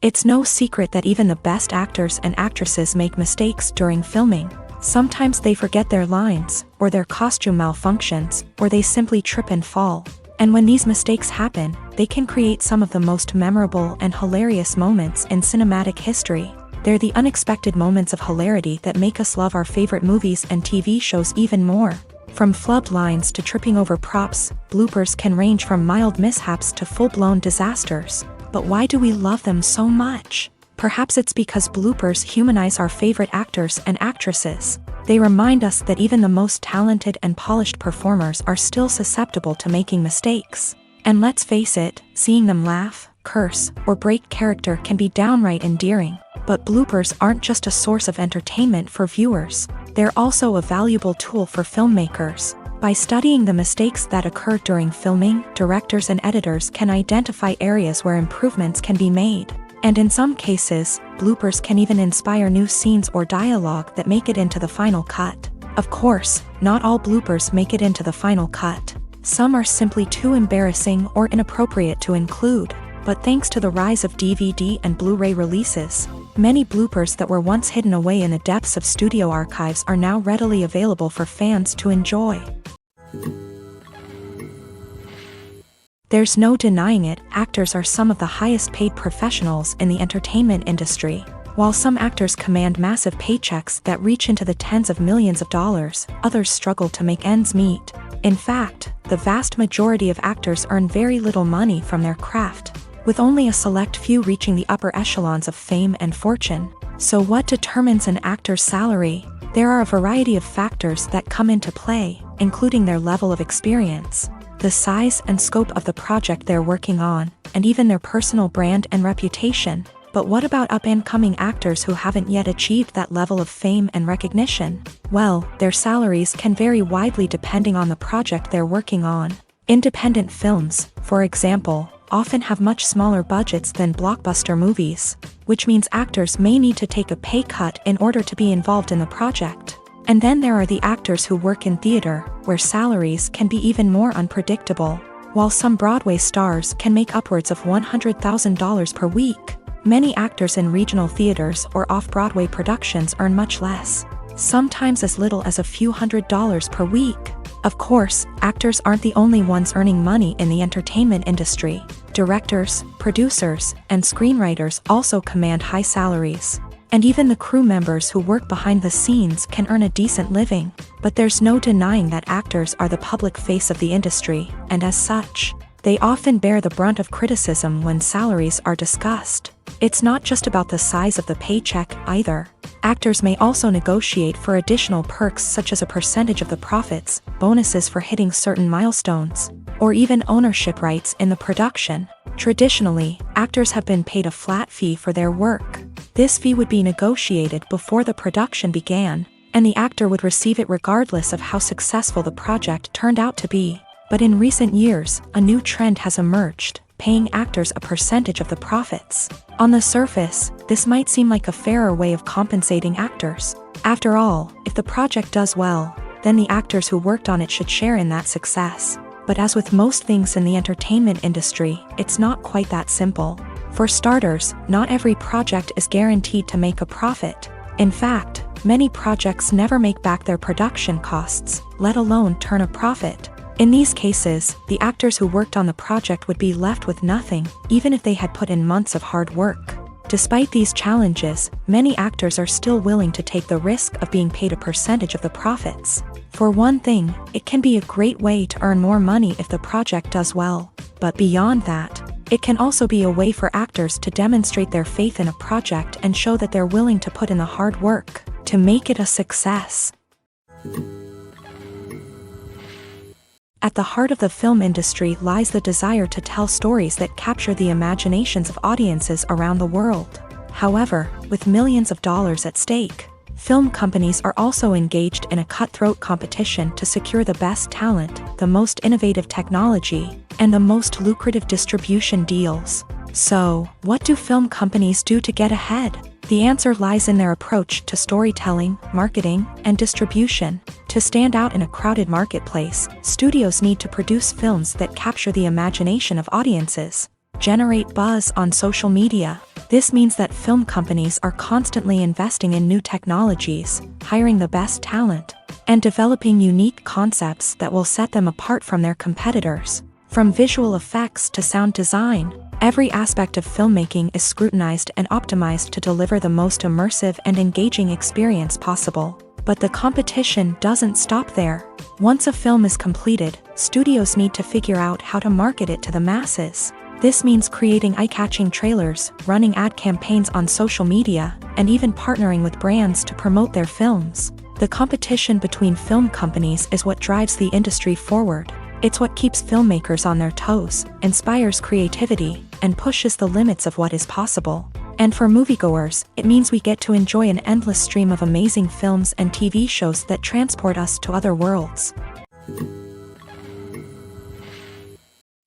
It's no secret that even the best actors and actresses make mistakes during filming. Sometimes they forget their lines, or their costume malfunctions, or they simply trip and fall. And when these mistakes happen, they can create some of the most memorable and hilarious moments in cinematic history. They're the unexpected moments of hilarity that make us love our favorite movies and TV shows even more. From flubbed lines to tripping over props, bloopers can range from mild mishaps to full-blown disasters. But why do we love them so much? Perhaps it's because bloopers humanize our favorite actors and actresses. They remind us that even the most talented and polished performers are still susceptible to making mistakes. And let's face it, seeing them laugh, curse, or break character can be downright endearing. But bloopers aren't just a source of entertainment for viewers. They're also a valuable tool for filmmakers. By studying the mistakes that occur during filming, directors and editors can identify areas where improvements can be made. And in some cases, bloopers can even inspire new scenes or dialogue that make it into the final cut. Of course, not all bloopers make it into the final cut. Some are simply too embarrassing or inappropriate to include. But thanks to the rise of DVD and Blu-ray releases, many bloopers that were once hidden away in the depths of studio archives are now readily available for fans to enjoy. There's no denying it, actors are some of the highest paid professionals in the entertainment industry. While some actors command massive paychecks that reach into the tens of millions of dollars, others struggle to make ends meet. In fact, the vast majority of actors earn very little money from their craft, with only a select few reaching the upper echelons of fame and fortune. So what determines an actor's salary? There are a variety of factors that come into play, including their level of experience, the size and scope of the project they're working on, and even their personal brand and reputation. But what about up-and-coming actors who haven't yet achieved that level of fame and recognition? Well, their salaries can vary widely depending on the project they're working on. Independent films, for example, often have much smaller budgets than blockbuster movies, which means actors may need to take a pay cut in order to be involved in the project. And then there are the actors who work in theater, where salaries can be even more unpredictable. While some Broadway stars can make upwards of $100,000 per week, many actors in regional theaters or off-Broadway productions earn much less, sometimes as little as a few $100s per week. Of course, actors aren't the only ones earning money in the entertainment industry. Directors, producers, and screenwriters also command high salaries. And even the crew members who work behind the scenes can earn a decent living. But there's no denying that actors are the public face of the industry, and as such, they often bear the brunt of criticism when salaries are discussed. It's not just about the size of the paycheck either. Actors may also negotiate for additional perks such as a percentage of the profits, bonuses for hitting certain milestones, or even ownership rights in the production. Traditionally, actors have been paid a flat fee for their work. This fee would be negotiated before the production began, and the actor would receive it regardless of how successful the project turned out to be. But in recent years, a new trend has emerged, paying actors a percentage of the profits. On the surface, this might seem like a fairer way of compensating actors. After all, if the project does well, then the actors who worked on it should share in that success. But as with most things in the entertainment industry, it's not quite that simple. For starters, not every project is guaranteed to make a profit. In fact, many projects never make back their production costs, let alone turn a profit. In these cases, the actors who worked on the project would be left with nothing, even if they had put in months of hard work. Despite these challenges, many actors are still willing to take the risk of being paid a percentage of the profits. For one thing, it can be a great way to earn more money if the project does well. But beyond that, it can also be a way for actors to demonstrate their faith in a project and show that they're willing to put in the hard work to make it a success. At the heart of the film industry lies the desire to tell stories that capture the imaginations of audiences around the world. However, with millions of dollars at stake, film companies are also engaged in a cutthroat competition to secure the best talent, the most innovative technology, and the most lucrative distribution deals. So, what do film companies do to get ahead? The answer lies in their approach to storytelling, marketing, and distribution. To stand out in a crowded marketplace, studios need to produce films that capture the imagination of audiences, generate buzz on social media. This means that film companies are constantly investing in new technologies, hiring the best talent, and developing unique concepts that will set them apart from their competitors. From visual effects to sound design, every aspect of filmmaking is scrutinized and optimized to deliver the most immersive and engaging experience possible. But the competition doesn't stop there. Once a film is completed, studios need to figure out how to market it to the masses. This means creating eye-catching trailers, running ad campaigns on social media, and even partnering with brands to promote their films. The competition between film companies is what drives the industry forward. It's what keeps filmmakers on their toes, inspires creativity, and pushes the limits of what is possible. And for moviegoers, it means we get to enjoy an endless stream of amazing films and TV shows that transport us to other worlds.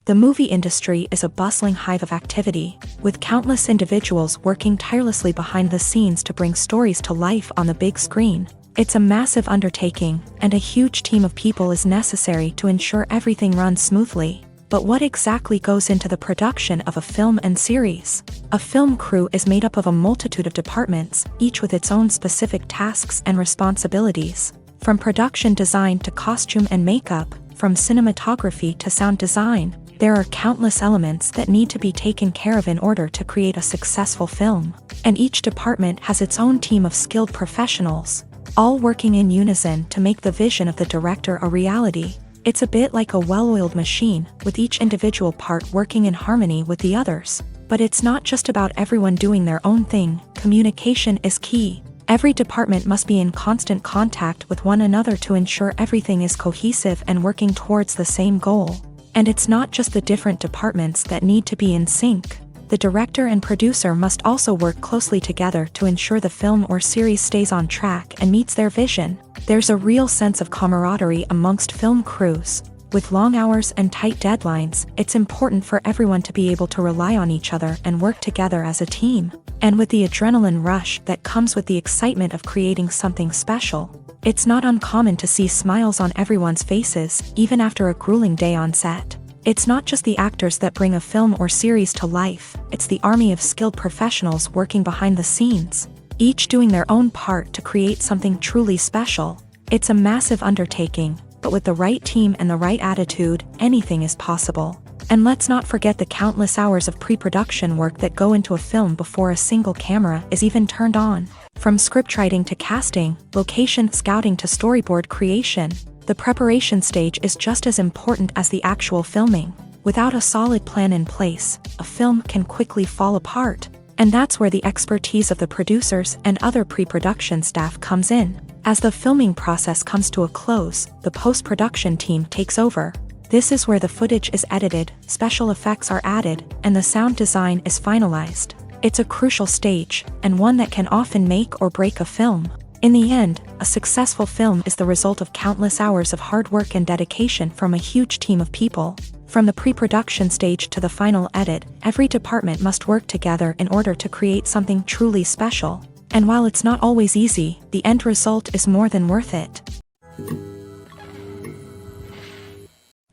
The movie industry is a bustling hive of activity, with countless individuals working tirelessly behind the scenes to bring stories to life on the big screen. It's a massive undertaking, and a huge team of people is necessary to ensure everything runs smoothly. But what exactly goes into the production of a film and series? A film crew is made up of a multitude of departments, each with its own specific tasks and responsibilities. From production design to costume and makeup, from cinematography to sound design, there are countless elements that need to be taken care of in order to create a successful film. And each department has its own team of skilled professionals, all working in unison to make the vision of the director a reality. It's a bit like a well-oiled machine, with each individual part working in harmony with the others. But it's not just about everyone doing their own thing. Communication is key. Every department must be in constant contact with one another to ensure everything is cohesive and working towards the same goal. And it's not just the different departments that need to be in sync. The director and producer must also work closely together to ensure the film or series stays on track and meets their vision. There's a real sense of camaraderie amongst film crews. With long hours and tight deadlines, it's important for everyone to be able to rely on each other and work together as a team. And with the adrenaline rush that comes with the excitement of creating something special, it's not uncommon to see smiles on everyone's faces, even after a grueling day on set. It's not just the actors that bring a film or series to life, it's the army of skilled professionals working behind the scenes, each doing their own part to create something truly special. It's a massive undertaking, but with the right team and the right attitude, anything is possible. And let's not forget the countless hours of pre-production work that go into a film before a single camera is even turned on. From scriptwriting to casting, location scouting to storyboard creation, the preparation stage is just as important as the actual filming. Without a solid plan in place, a film can quickly fall apart. And that's where the expertise of the producers and other pre-production staff comes in. As the filming process comes to a close, the post-production team takes over. This is where the footage is edited, special effects are added, and the sound design is finalized. It's a crucial stage, and one that can often make or break a film. In the end, a successful film is the result of countless hours of hard work and dedication from a huge team of people. From the pre-production stage to the final edit, every department must work together in order to create something truly special. And while it's not always easy, the end result is more than worth it.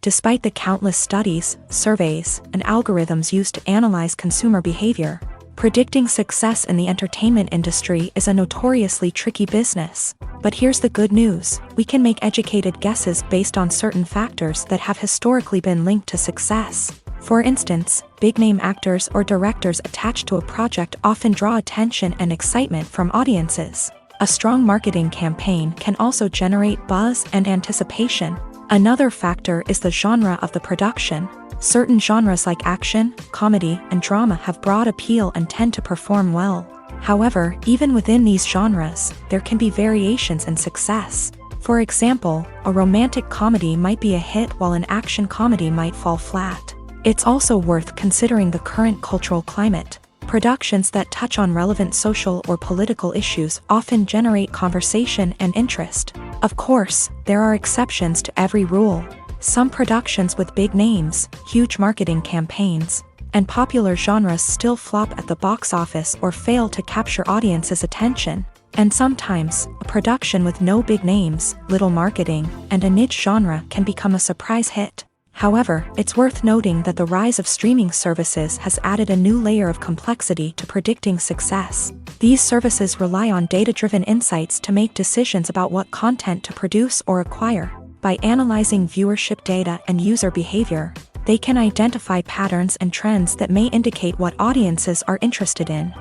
Despite the countless studies, surveys, and algorithms used to analyze consumer behavior, predicting success in the entertainment industry is a notoriously tricky business. But here's the good news: we can make educated guesses based on certain factors that have historically been linked to success. For instance, big-name actors or directors attached to a project often draw attention and excitement from audiences. A strong marketing campaign can also generate buzz and anticipation. Another factor is the genre of the production. Certain genres like action, comedy, and drama have broad appeal and tend to perform well. However, even within these genres, there can be variations in success. For example, a romantic comedy might be a hit while an action comedy might fall flat. It's also worth considering the current cultural climate. Productions that touch on relevant social or political issues often generate conversation and interest. Of course, there are exceptions to every rule. Some productions with big names, huge marketing campaigns, and popular genres still flop at the box office or fail to capture audiences' attention. And sometimes, a production with no big names, little marketing, and a niche genre can become a surprise hit. However, it's worth noting that the rise of streaming services has added a new layer of complexity to predicting success. These services rely on data-driven insights to make decisions about what content to produce or acquire. By analyzing viewership data and user behavior, they can identify patterns and trends that may indicate what audiences are interested in.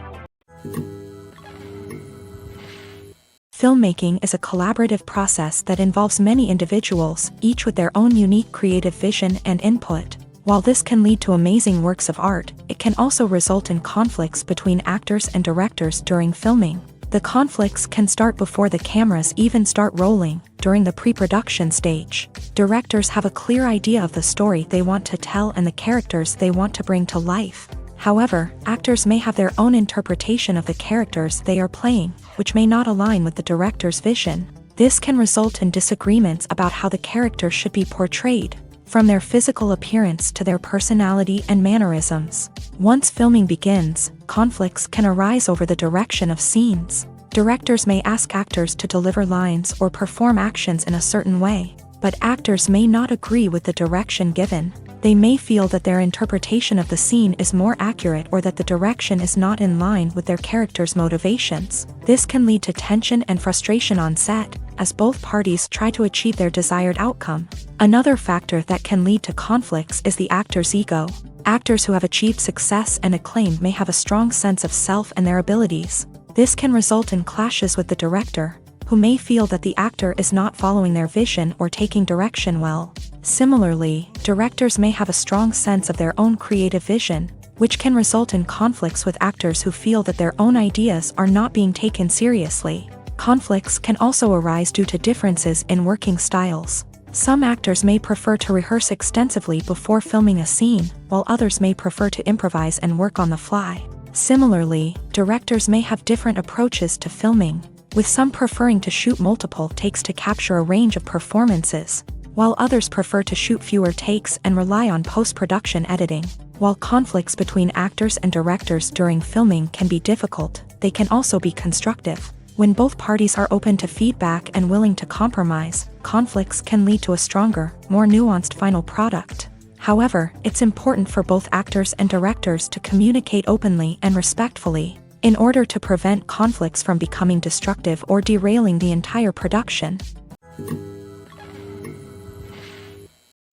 Filmmaking is a collaborative process that involves many individuals, each with their own unique creative vision and input. While this can lead to amazing works of art, it can also result in conflicts between actors and directors during filming. The conflicts can start before the cameras even start rolling, during the pre-production stage. Directors have a clear idea of the story they want to tell and the characters they want to bring to life. However, actors may have their own interpretation of the characters they are playing, which may not align with the director's vision. This can result in disagreements about how the character should be portrayed, from their physical appearance to their personality and mannerisms. Once filming begins, conflicts can arise over the direction of scenes. Directors may ask actors to deliver lines or perform actions in a certain way, but actors may not agree with the direction given. They may feel that their interpretation of the scene is more accurate or that the direction is not in line with their character's motivations. This can lead to tension and frustration on set, as both parties try to achieve their desired outcome. Another factor that can lead to conflicts is the actor's ego. Actors who have achieved success and acclaim may have a strong sense of self and their abilities. This can result in clashes with the director, who may feel that the actor is not following their vision or taking direction well. Similarly, directors may have a strong sense of their own creative vision, which can result in conflicts with actors who feel that their own ideas are not being taken seriously. Conflicts can also arise due to differences in working styles. Some actors may prefer to rehearse extensively before filming a scene, while others may prefer to improvise and work on the fly. Similarly, directors may have different approaches to filming, with some preferring to shoot multiple takes to capture a range of performances, while others prefer to shoot fewer takes and rely on post-production editing. While conflicts between actors and directors during filming can be difficult, they can also be constructive. When both parties are open to feedback and willing to compromise, conflicts can lead to a stronger, more nuanced final product. However, it's important for both actors and directors to communicate openly and respectfully, in order to prevent conflicts from becoming destructive or derailing the entire production.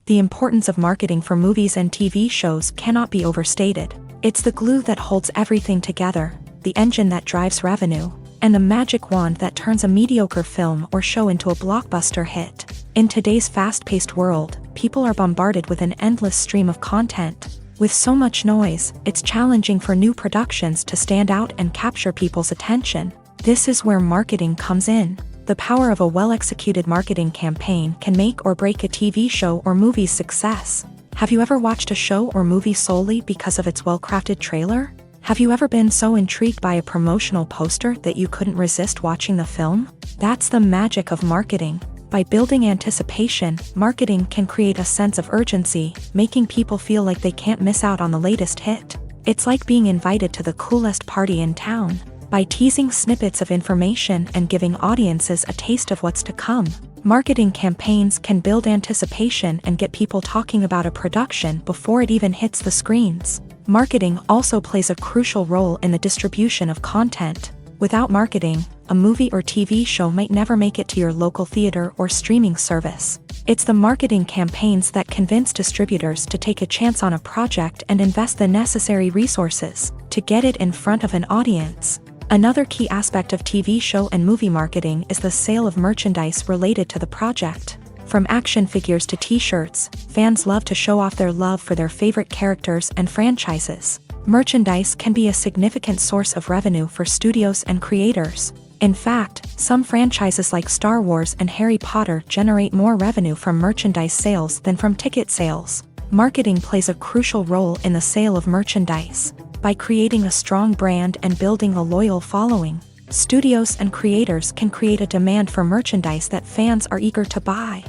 The importance of marketing for movies and TV shows cannot be overstated. It's the glue that holds everything together, the engine that drives revenue, and the magic wand that turns a mediocre film or show into a blockbuster hit. In today's fast-paced world, people are bombarded with an endless stream of content. With so much noise, it's challenging for new productions to stand out and capture people's attention. This is where marketing comes in. The power of a well-executed marketing campaign can make or break a TV show or movie's success. Have you ever watched a show or movie solely because of its well-crafted trailer? Have you ever been so intrigued by a promotional poster that you couldn't resist watching the film? That's the magic of marketing. By building anticipation, marketing can create a sense of urgency, making people feel like they can't miss out on the latest hit. It's like being invited to the coolest party in town. By teasing snippets of information and giving audiences a taste of what's to come, marketing campaigns can build anticipation and get people talking about a production before it even hits the screens. Marketing also plays a crucial role in the distribution of content. Without marketing, a movie or TV show might never make it to your local theater or streaming service. It's the marketing campaigns that convince distributors to take a chance on a project and invest the necessary resources to get it in front of an audience. Another key aspect of TV show and movie marketing is the sale of merchandise related to the project. From action figures to t-shirts, fans love to show off their love for their favorite characters and franchises. Merchandise can be a significant source of revenue for studios and creators. In fact, some franchises like Star Wars and Harry Potter generate more revenue from merchandise sales than from ticket sales. Marketing plays a crucial role in the sale of merchandise. By creating a strong brand and building a loyal following, studios and creators can create a demand for merchandise that fans are eager to buy.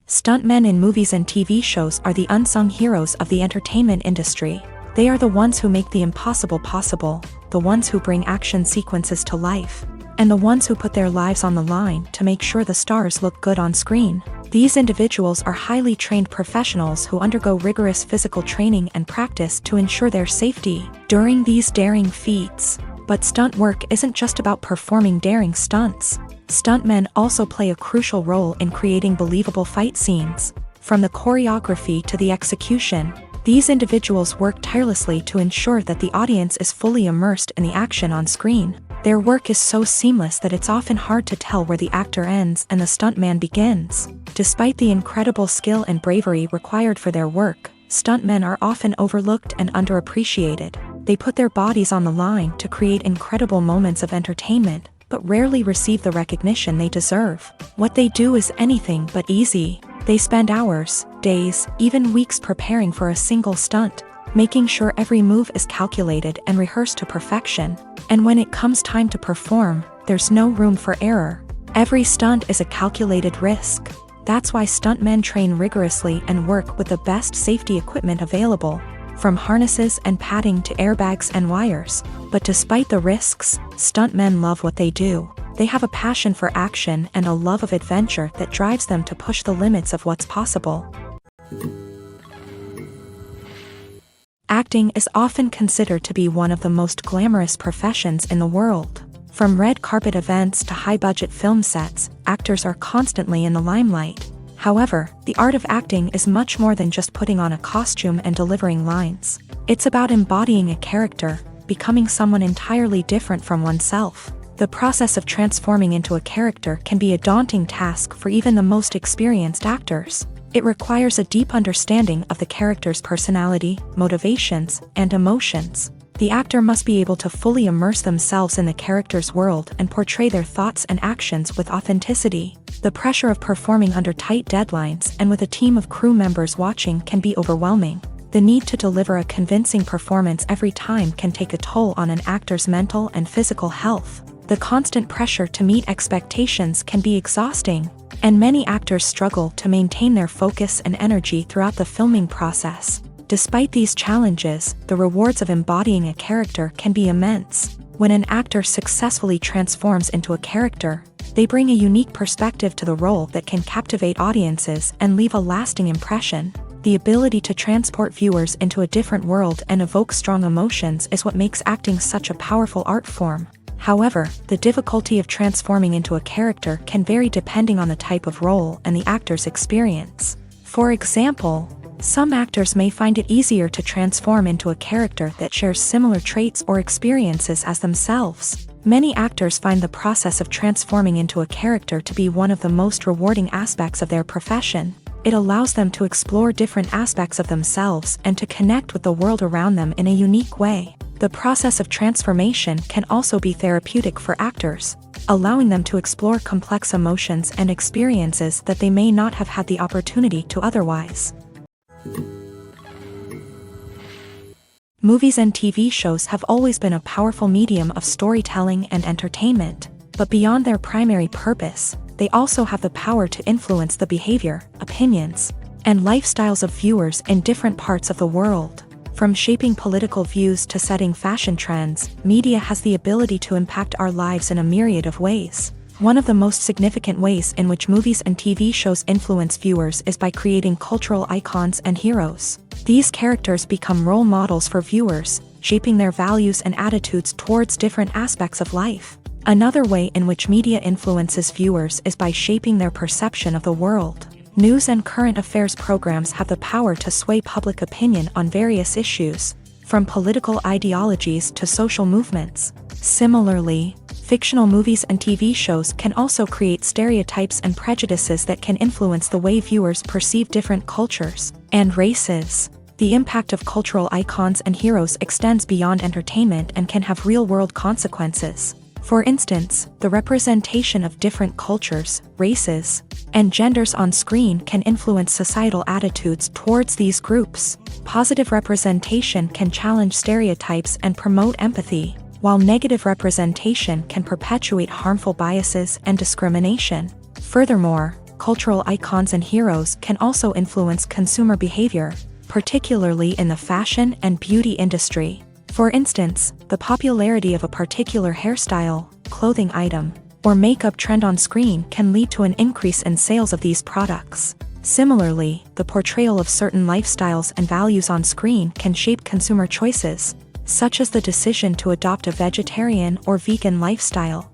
Stuntmen in movies and TV shows are the unsung heroes of the entertainment industry. They are the ones who make the impossible possible, the ones who bring action sequences to life, and the ones who put their lives on the line to make sure the stars look good on screen. These individuals are highly trained professionals who undergo rigorous physical training and practice to ensure their safety during these daring feats. But stunt work isn't just about performing daring stunts. Stuntmen also play a crucial role in creating believable fight scenes. From the choreography to the execution, these individuals work tirelessly to ensure that the audience is fully immersed in the action on screen. Their work is so seamless that it's often hard to tell where the actor ends and the stuntman begins. Despite the incredible skill and bravery required for their work, stuntmen are often overlooked and underappreciated. They put their bodies on the line to create incredible moments of entertainment, but rarely receive the recognition they deserve. What they do is anything but easy. They spend hours, days, even weeks preparing for a single stunt, making sure every move is calculated and rehearsed to perfection. And when it comes time to perform, there's no room for error. Every stunt is a calculated risk. That's why stuntmen train rigorously and work with the best safety equipment available, from harnesses and padding to airbags and wires. But despite the risks, stuntmen love what they do. They have a passion for action and a love of adventure that drives them to push the limits of what's possible. Acting is often considered to be one of the most glamorous professions in the world. From red carpet events to high-budget film sets, actors are constantly in the limelight. However, the art of acting is much more than just putting on a costume and delivering lines. It's about embodying a character, becoming someone entirely different from oneself. The process of transforming into a character can be a daunting task for even the most experienced actors. It requires a deep understanding of the character's personality, motivations, and emotions. The actor must be able to fully immerse themselves in the character's world and portray their thoughts and actions with authenticity. The pressure of performing under tight deadlines and with a team of crew members watching can be overwhelming. The need to deliver a convincing performance every time can take a toll on an actor's mental and physical health. The constant pressure to meet expectations can be exhausting, and many actors struggle to maintain their focus and energy throughout the filming process. Despite these challenges, the rewards of embodying a character can be immense. When an actor successfully transforms into a character, they bring a unique perspective to the role that can captivate audiences and leave a lasting impression. The ability to transport viewers into a different world and evoke strong emotions is what makes acting such a powerful art form. However, the difficulty of transforming into a character can vary depending on the type of role and the actor's experience. For example, some actors may find it easier to transform into a character that shares similar traits or experiences as themselves. Many actors find the process of transforming into a character to be one of the most rewarding aspects of their profession. It allows them to explore different aspects of themselves and to connect with the world around them in a unique way. The process of transformation can also be therapeutic for actors, allowing them to explore complex emotions and experiences that they may not have had the opportunity to otherwise. Movies and TV shows have always been a powerful medium of storytelling and entertainment, but beyond their primary purpose, they also have the power to influence the behavior, opinions, and lifestyles of viewers in different parts of the world. From shaping political views to setting fashion trends, media has the ability to impact our lives in a myriad of ways. One of the most significant ways in which movies and TV shows influence viewers is by creating cultural icons and heroes. These characters become role models for viewers, shaping their values and attitudes towards different aspects of life. Another way in which media influences viewers is by shaping their perception of the world. News and current affairs programs have the power to sway public opinion on various issues, from political ideologies to social movements. Similarly, fictional movies and TV shows can also create stereotypes and prejudices that can influence the way viewers perceive different cultures and races. The impact of cultural icons and heroes extends beyond entertainment and can have real-world consequences. For instance, the representation of different cultures, races, and genders on screen can influence societal attitudes towards these groups. Positive representation can challenge stereotypes and promote empathy, while negative representation can perpetuate harmful biases and discrimination. Furthermore, cultural icons and heroes can also influence consumer behavior, particularly in the fashion and beauty industry. For instance, the popularity of a particular hairstyle, clothing item, or makeup trend on screen can lead to an increase in sales of these products. Similarly, the portrayal of certain lifestyles and values on screen can shape consumer choices, such as the decision to adopt a vegetarian or vegan lifestyle.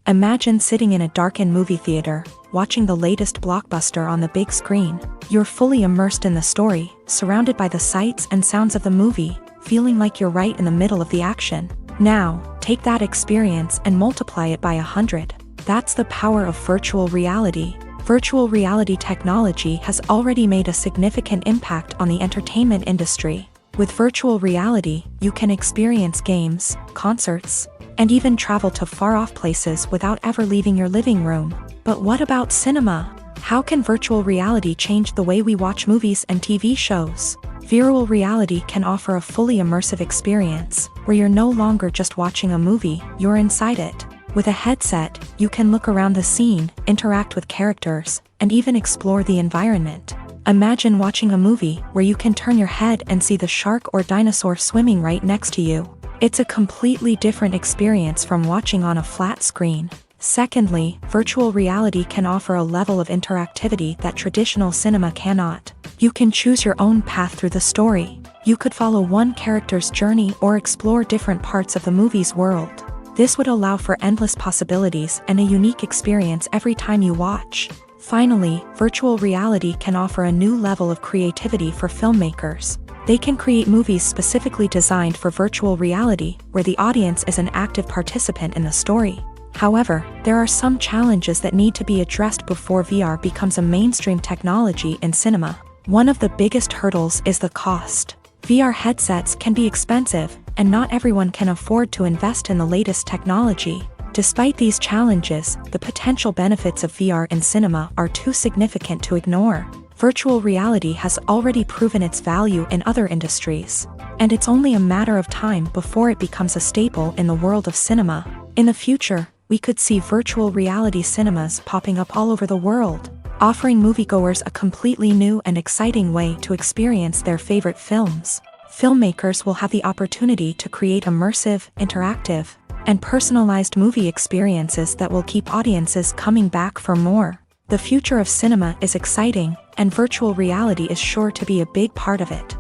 Imagine sitting in a darkened movie theater, watching the latest blockbuster on the big screen. You're fully immersed in the story, surrounded by the sights and sounds of the movie, feeling like you're right in the middle of the action. Now, take that experience and multiply it by 100. That's the power of virtual reality. Virtual reality technology has already made a significant impact on the entertainment industry. With virtual reality, you can experience games, concerts, and even travel to far-off places without ever leaving your living room. But what about cinema? How can virtual reality change the way we watch movies and TV shows? Virtual reality can offer a fully immersive experience, where you're no longer just watching a movie, you're inside it. With a headset, you can look around the scene, interact with characters, and even explore the environment. Imagine watching a movie where you can turn your head and see the shark or dinosaur swimming right next to you. It's a completely different experience from watching on a flat screen. Secondly, virtual reality can offer a level of interactivity that traditional cinema cannot. You can choose your own path through the story. You could follow one character's journey or explore different parts of the movie's world. This would allow for endless possibilities and a unique experience every time you watch. Finally, virtual reality can offer a new level of creativity for filmmakers. They can create movies specifically designed for virtual reality, where the audience is an active participant in the story. However, there are some challenges that need to be addressed before VR becomes a mainstream technology in cinema. One of the biggest hurdles is the cost. VR headsets can be expensive, and not everyone can afford to invest in the latest technology. Despite these challenges, the potential benefits of VR in cinema are too significant to ignore. Virtual reality has already proven its value in other industries, and it's only a matter of time before it becomes a staple in the world of cinema. In the future, we could see virtual reality cinemas popping up all over the world, offering moviegoers a completely new and exciting way to experience their favorite films. Filmmakers will have the opportunity to create immersive, interactive, and personalized movie experiences that will keep audiences coming back for more. The future of cinema is exciting, and virtual reality is sure to be a big part of it.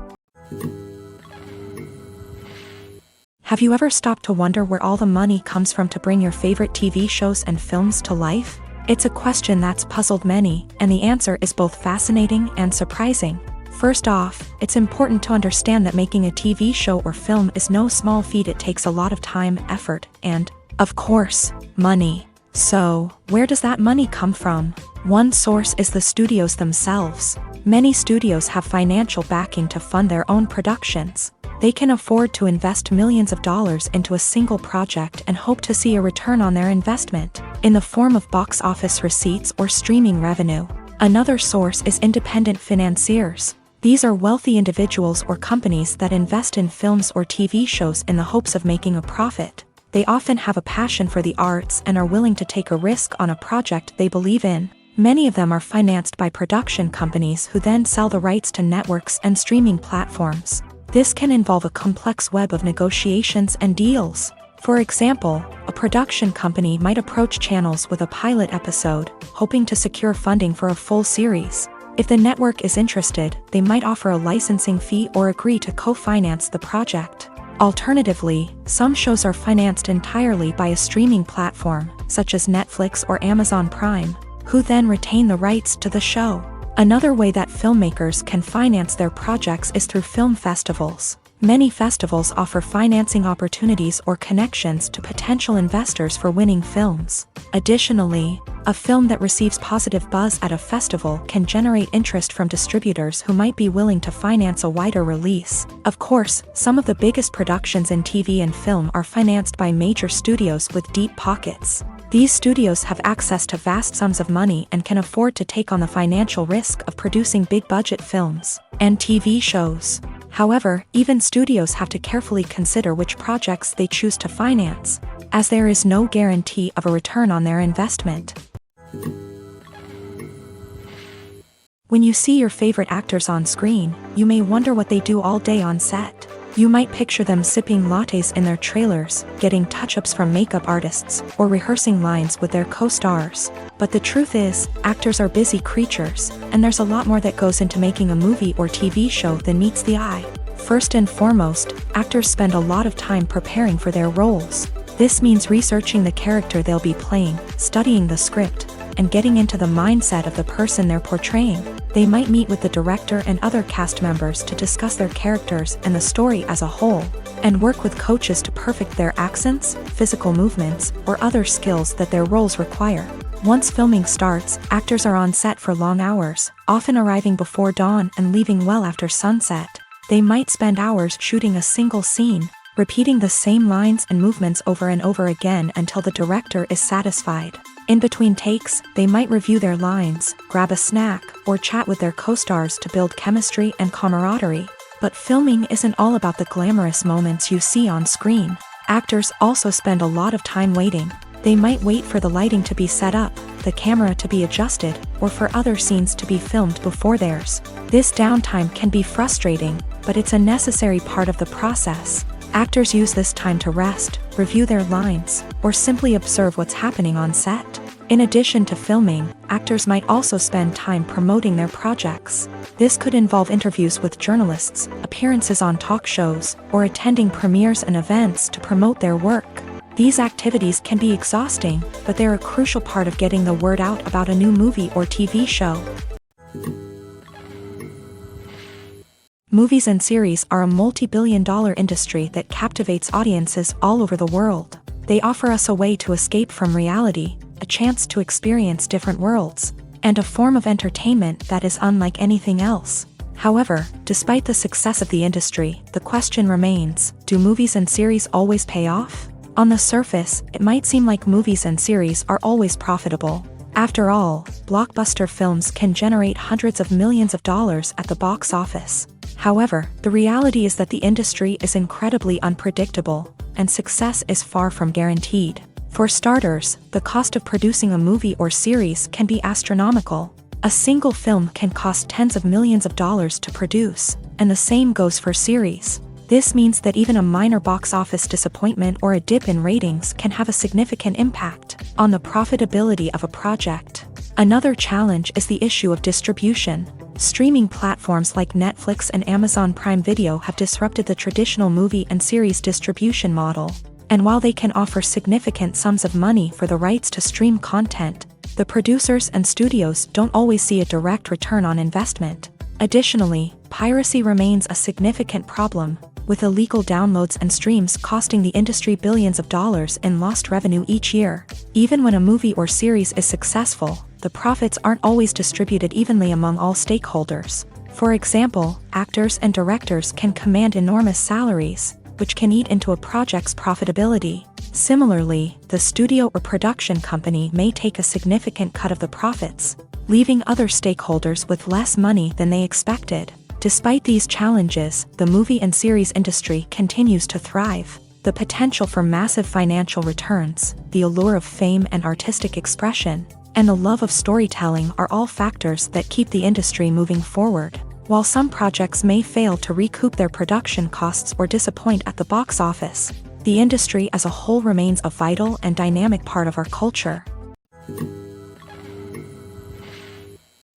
Have you ever stopped to wonder where all the money comes from to bring your favorite TV shows and films to life? It's a question that's puzzled many, and the answer is both fascinating and surprising. First off, it's important to understand that making a TV show or film is no small feat. It takes a lot of time, effort, and, of course, money. So, where does that money come from? One source is the studios themselves. Many studios have financial backing to fund their own productions. They can afford to invest millions of dollars into a single project and hope to see a return on their investment, in the form of box office receipts or streaming revenue. Another source is independent financiers. These are wealthy individuals or companies that invest in films or TV shows in the hopes of making a profit. They often have a passion for the arts and are willing to take a risk on a project they believe in. Many of them are financed by production companies who then sell the rights to networks and streaming platforms. This can involve a complex web of negotiations and deals. For example, a production company might approach channels with a pilot episode, hoping to secure funding for a full series. If the network is interested, they might offer a licensing fee or agree to co-finance the project. Alternatively, some shows are financed entirely by a streaming platform, such as Netflix or Amazon Prime, who then retain the rights to the show. Another way that filmmakers can finance their projects is through film festivals. Many festivals offer financing opportunities or connections to potential investors for winning films. Additionally, a film that receives positive buzz at a festival can generate interest from distributors who might be willing to finance a wider release. Of course, some of the biggest productions in TV and film are financed by major studios with deep pockets. These studios have access to vast sums of money and can afford to take on the financial risk of producing big-budget films and TV shows. However, even studios have to carefully consider which projects they choose to finance, as there is no guarantee of a return on their investment. When you see your favorite actors on screen, you may wonder what they do all day on set. You might picture them sipping lattes in their trailers, getting touch-ups from makeup artists, or rehearsing lines with their co-stars. But the truth is, actors are busy creatures, and there's a lot more that goes into making a movie or TV show than meets the eye. First and foremost, actors spend a lot of time preparing for their roles. This means researching the character they'll be playing, studying the script, and getting into the mindset of the person they're portraying. They might meet with the director and other cast members to discuss their characters and the story as a whole, and work with coaches to perfect their accents, physical movements, or other skills that their roles require. Once filming starts, actors are on set for long hours, often arriving before dawn and leaving well after sunset. They might spend hours shooting a single scene, repeating the same lines and movements over and over again until the director is satisfied. In between takes, they might review their lines, grab a snack, or chat with their co-stars to build chemistry and camaraderie. But filming isn't all about the glamorous moments you see on screen. Actors also spend a lot of time waiting. They might wait for the lighting to be set up, the camera to be adjusted, or for other scenes to be filmed before theirs. This downtime can be frustrating, but it's a necessary part of the process. Actors use this time to rest, review their lines, or simply observe what's happening on set. In addition to filming, actors might also spend time promoting their projects. This could involve interviews with journalists, appearances on talk shows, or attending premieres and events to promote their work. These activities can be exhausting, but they're a crucial part of getting the word out about a new movie or TV show. Movies and series are a multi-billion-dollar industry that captivates audiences all over the world. They offer us a way to escape from reality, a chance to experience different worlds, and a form of entertainment that is unlike anything else. However, despite the success of the industry, the question remains, do movies and series always pay off? On the surface, it might seem like movies and series are always profitable. After all, blockbuster films can generate hundreds of millions of dollars at the box office. However, the reality is that the industry is incredibly unpredictable, and success is far from guaranteed. For starters, the cost of producing a movie or series can be astronomical. A single film can cost tens of millions of dollars to produce, and the same goes for series. This means that even a minor box office disappointment or a dip in ratings can have a significant impact on the profitability of a project. Another challenge is the issue of distribution. Streaming platforms like Netflix and Amazon Prime Video have disrupted the traditional movie and series distribution model. And while they can offer significant sums of money for the rights to stream content, the producers and studios don't always see a direct return on investment. Additionally, piracy remains a significant problem, with illegal downloads and streams costing the industry billions of dollars in lost revenue each year. Even when a movie or series is successful, the profits aren't always distributed evenly among all stakeholders. For example, actors and directors can command enormous salaries, which can eat into a project's profitability. Similarly, the studio or production company may take a significant cut of the profits, leaving other stakeholders with less money than they expected. Despite these challenges, the movie and series industry continues to thrive. The potential for massive financial returns, the allure of fame and artistic expression, and the love of storytelling are all factors that keep the industry moving forward. While some projects may fail to recoup their production costs or disappoint at the box office, the industry as a whole remains a vital and dynamic part of our culture.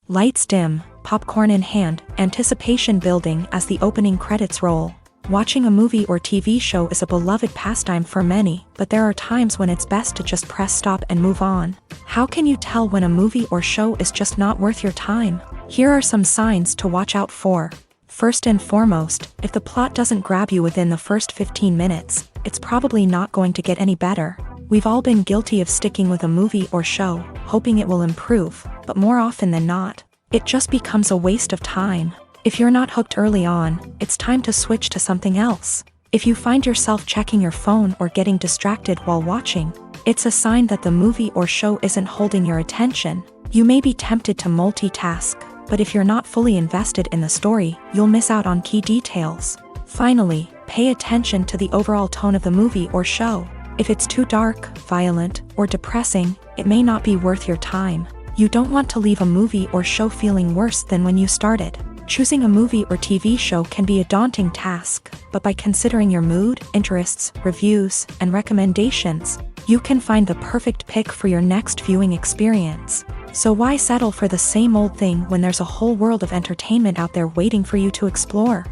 Lights dim, popcorn in hand, anticipation building as the opening credits roll. Watching a movie or TV show is a beloved pastime for many, but there are times when it's best to just press stop and move on. How can you tell when a movie or show is just not worth your time? Here are some signs to watch out for. First and foremost, if the plot doesn't grab you within the first 15 minutes, it's probably not going to get any better. We've all been guilty of sticking with a movie or show, hoping it will improve, but more often than not, it just becomes a waste of time. If you're not hooked early on, it's time to switch to something else. If you find yourself checking your phone or getting distracted while watching, it's a sign that the movie or show isn't holding your attention. You may be tempted to multitask, but if you're not fully invested in the story, you'll miss out on key details. Finally, pay attention to the overall tone of the movie or show. If it's too dark, violent, or depressing, it may not be worth your time. You don't want to leave a movie or show feeling worse than when you started. Choosing a movie or TV show can be a daunting task, but by considering your mood, interests, reviews, and recommendations, you can find the perfect pick for your next viewing experience. So why settle for the same old thing when there's a whole world of entertainment out there waiting for you to explore?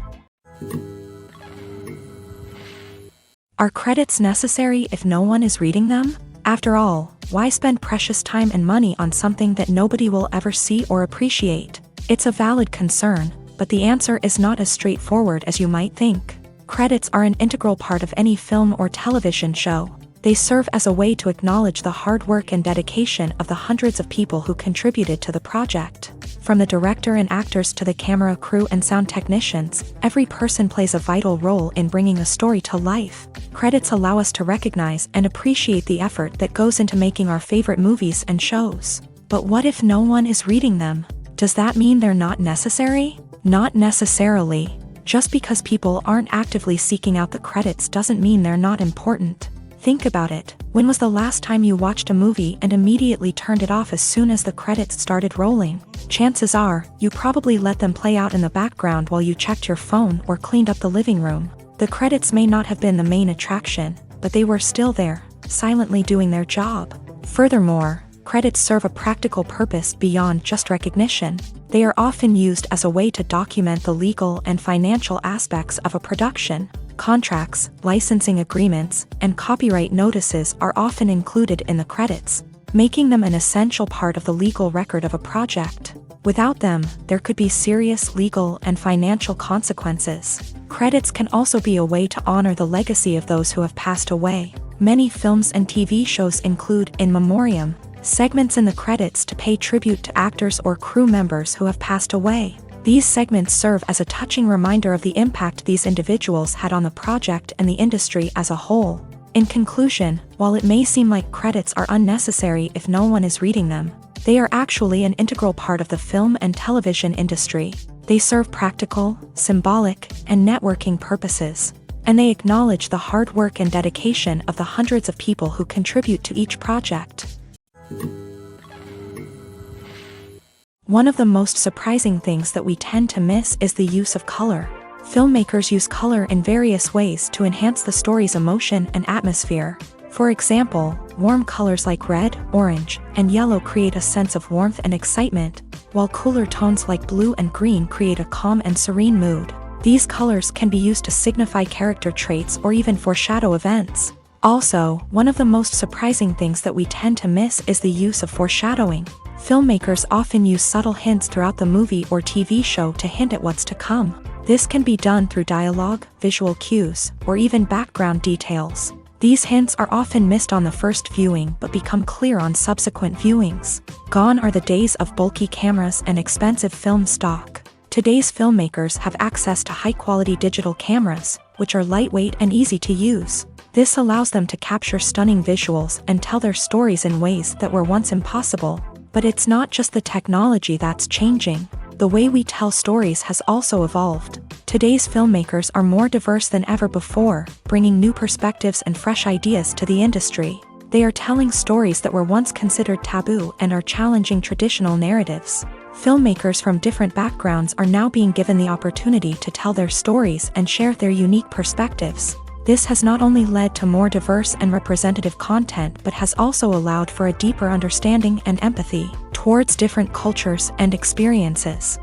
Are credits necessary if no one is reading them? After all, why spend precious time and money on something that nobody will ever see or appreciate? It's a valid concern, but the answer is not as straightforward as you might think. Credits are an integral part of any film or television show. They serve as a way to acknowledge the hard work and dedication of the hundreds of people who contributed to the project. From the director and actors to the camera crew and sound technicians, every person plays a vital role in bringing a story to life. Credits allow us to recognize and appreciate the effort that goes into making our favorite movies and shows. But what if no one is reading them? Does that mean they're not necessary? Not necessarily. Just because people aren't actively seeking out the credits doesn't mean they're not important. Think about it. When was the last time you watched a movie and immediately turned it off as soon as the credits started rolling? Chances are, you probably let them play out in the background while you checked your phone or cleaned up the living room. The credits may not have been the main attraction, but they were still there, silently doing their job. Furthermore, credits serve a practical purpose beyond just recognition. They are often used as a way to document the legal and financial aspects of a production. Contracts, licensing agreements, and copyright notices are often included in the credits, making them an essential part of the legal record of a project. Without them, there could be serious legal and financial consequences. Credits can also be a way to honor the legacy of those who have passed away. Many films and TV shows include in memoriam segments in the credits to pay tribute to actors or crew members who have passed away. These segments serve as a touching reminder of the impact these individuals had on the project and the industry as a whole. In conclusion, while it may seem like credits are unnecessary if no one is reading them, they are actually an integral part of the film and television industry. They serve practical, symbolic, and networking purposes, and they acknowledge the hard work and dedication of the hundreds of people who contribute to each project. One of the most surprising things that we tend to miss is the use of color. Filmmakers use color in various ways to enhance the story's emotion and atmosphere. For example, warm colors like red, orange, and yellow create a sense of warmth and excitement, while cooler tones like blue and green create a calm and serene mood. These colors can be used to signify character traits or even foreshadow events. Also, one of the most surprising things that we tend to miss is the use of foreshadowing. Filmmakers often use subtle hints throughout the movie or TV show to hint at what's to come. This can be done through dialogue, visual cues, or even background details. These hints are often missed on the first viewing but become clear on subsequent viewings. Gone are the days of bulky cameras and expensive film stock. Today's filmmakers have access to high-quality digital cameras, which are lightweight and easy to use. This allows them to capture stunning visuals and tell their stories in ways that were once impossible. But it's not just the technology that's changing. The way we tell stories has also evolved. Today's filmmakers are more diverse than ever before, bringing new perspectives and fresh ideas to the industry. They are telling stories that were once considered taboo and are challenging traditional narratives. Filmmakers from different backgrounds are now being given the opportunity to tell their stories and share their unique perspectives. This has not only led to more diverse and representative content but has also allowed for a deeper understanding and empathy towards different cultures and experiences.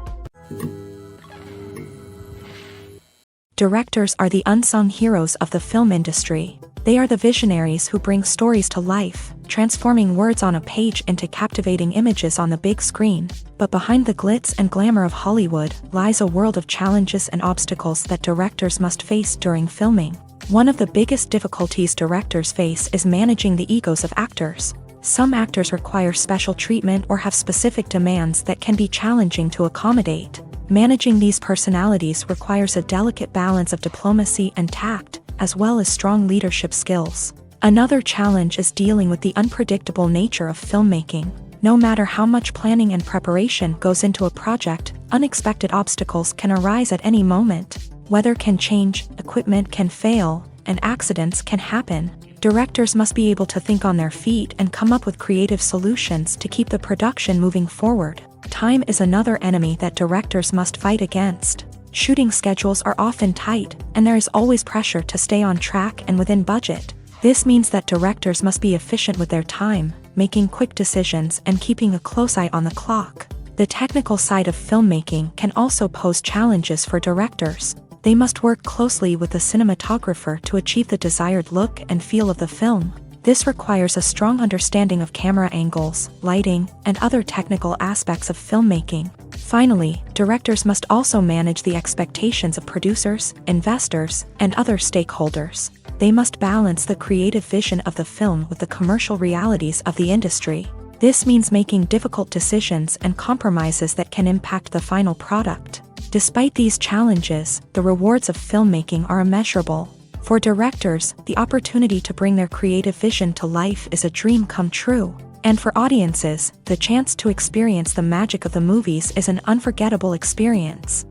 Directors are the unsung heroes of the film industry. They are the visionaries who bring stories to life, transforming words on a page into captivating images on the big screen. But behind the glitz and glamour of Hollywood lies a world of challenges and obstacles that directors must face during filming. One of the biggest difficulties directors face is managing the egos of actors. Some actors require special treatment or have specific demands that can be challenging to accommodate. Managing these personalities requires a delicate balance of diplomacy and tact, as well as strong leadership skills. Another challenge is dealing with the unpredictable nature of filmmaking. No matter how much planning and preparation goes into a project, unexpected obstacles can arise at any moment. Weather can change, equipment can fail, and accidents can happen. Directors must be able to think on their feet and come up with creative solutions to keep the production moving forward. Time is another enemy that directors must fight against. Shooting schedules are often tight, and there is always pressure to stay on track and within budget. This means that directors must be efficient with their time, making quick decisions and keeping a close eye on the clock. The technical side of filmmaking can also pose challenges for directors. They must work closely with the cinematographer to achieve the desired look and feel of the film. This requires a strong understanding of camera angles, lighting, and other technical aspects of filmmaking. Finally, directors must also manage the expectations of producers, investors, and other stakeholders. They must balance the creative vision of the film with the commercial realities of the industry. This means making difficult decisions and compromises that can impact the final product. Despite these challenges, the rewards of filmmaking are immeasurable. For directors, the opportunity to bring their creative vision to life is a dream come true. And for audiences, the chance to experience the magic of the movies is an unforgettable experience.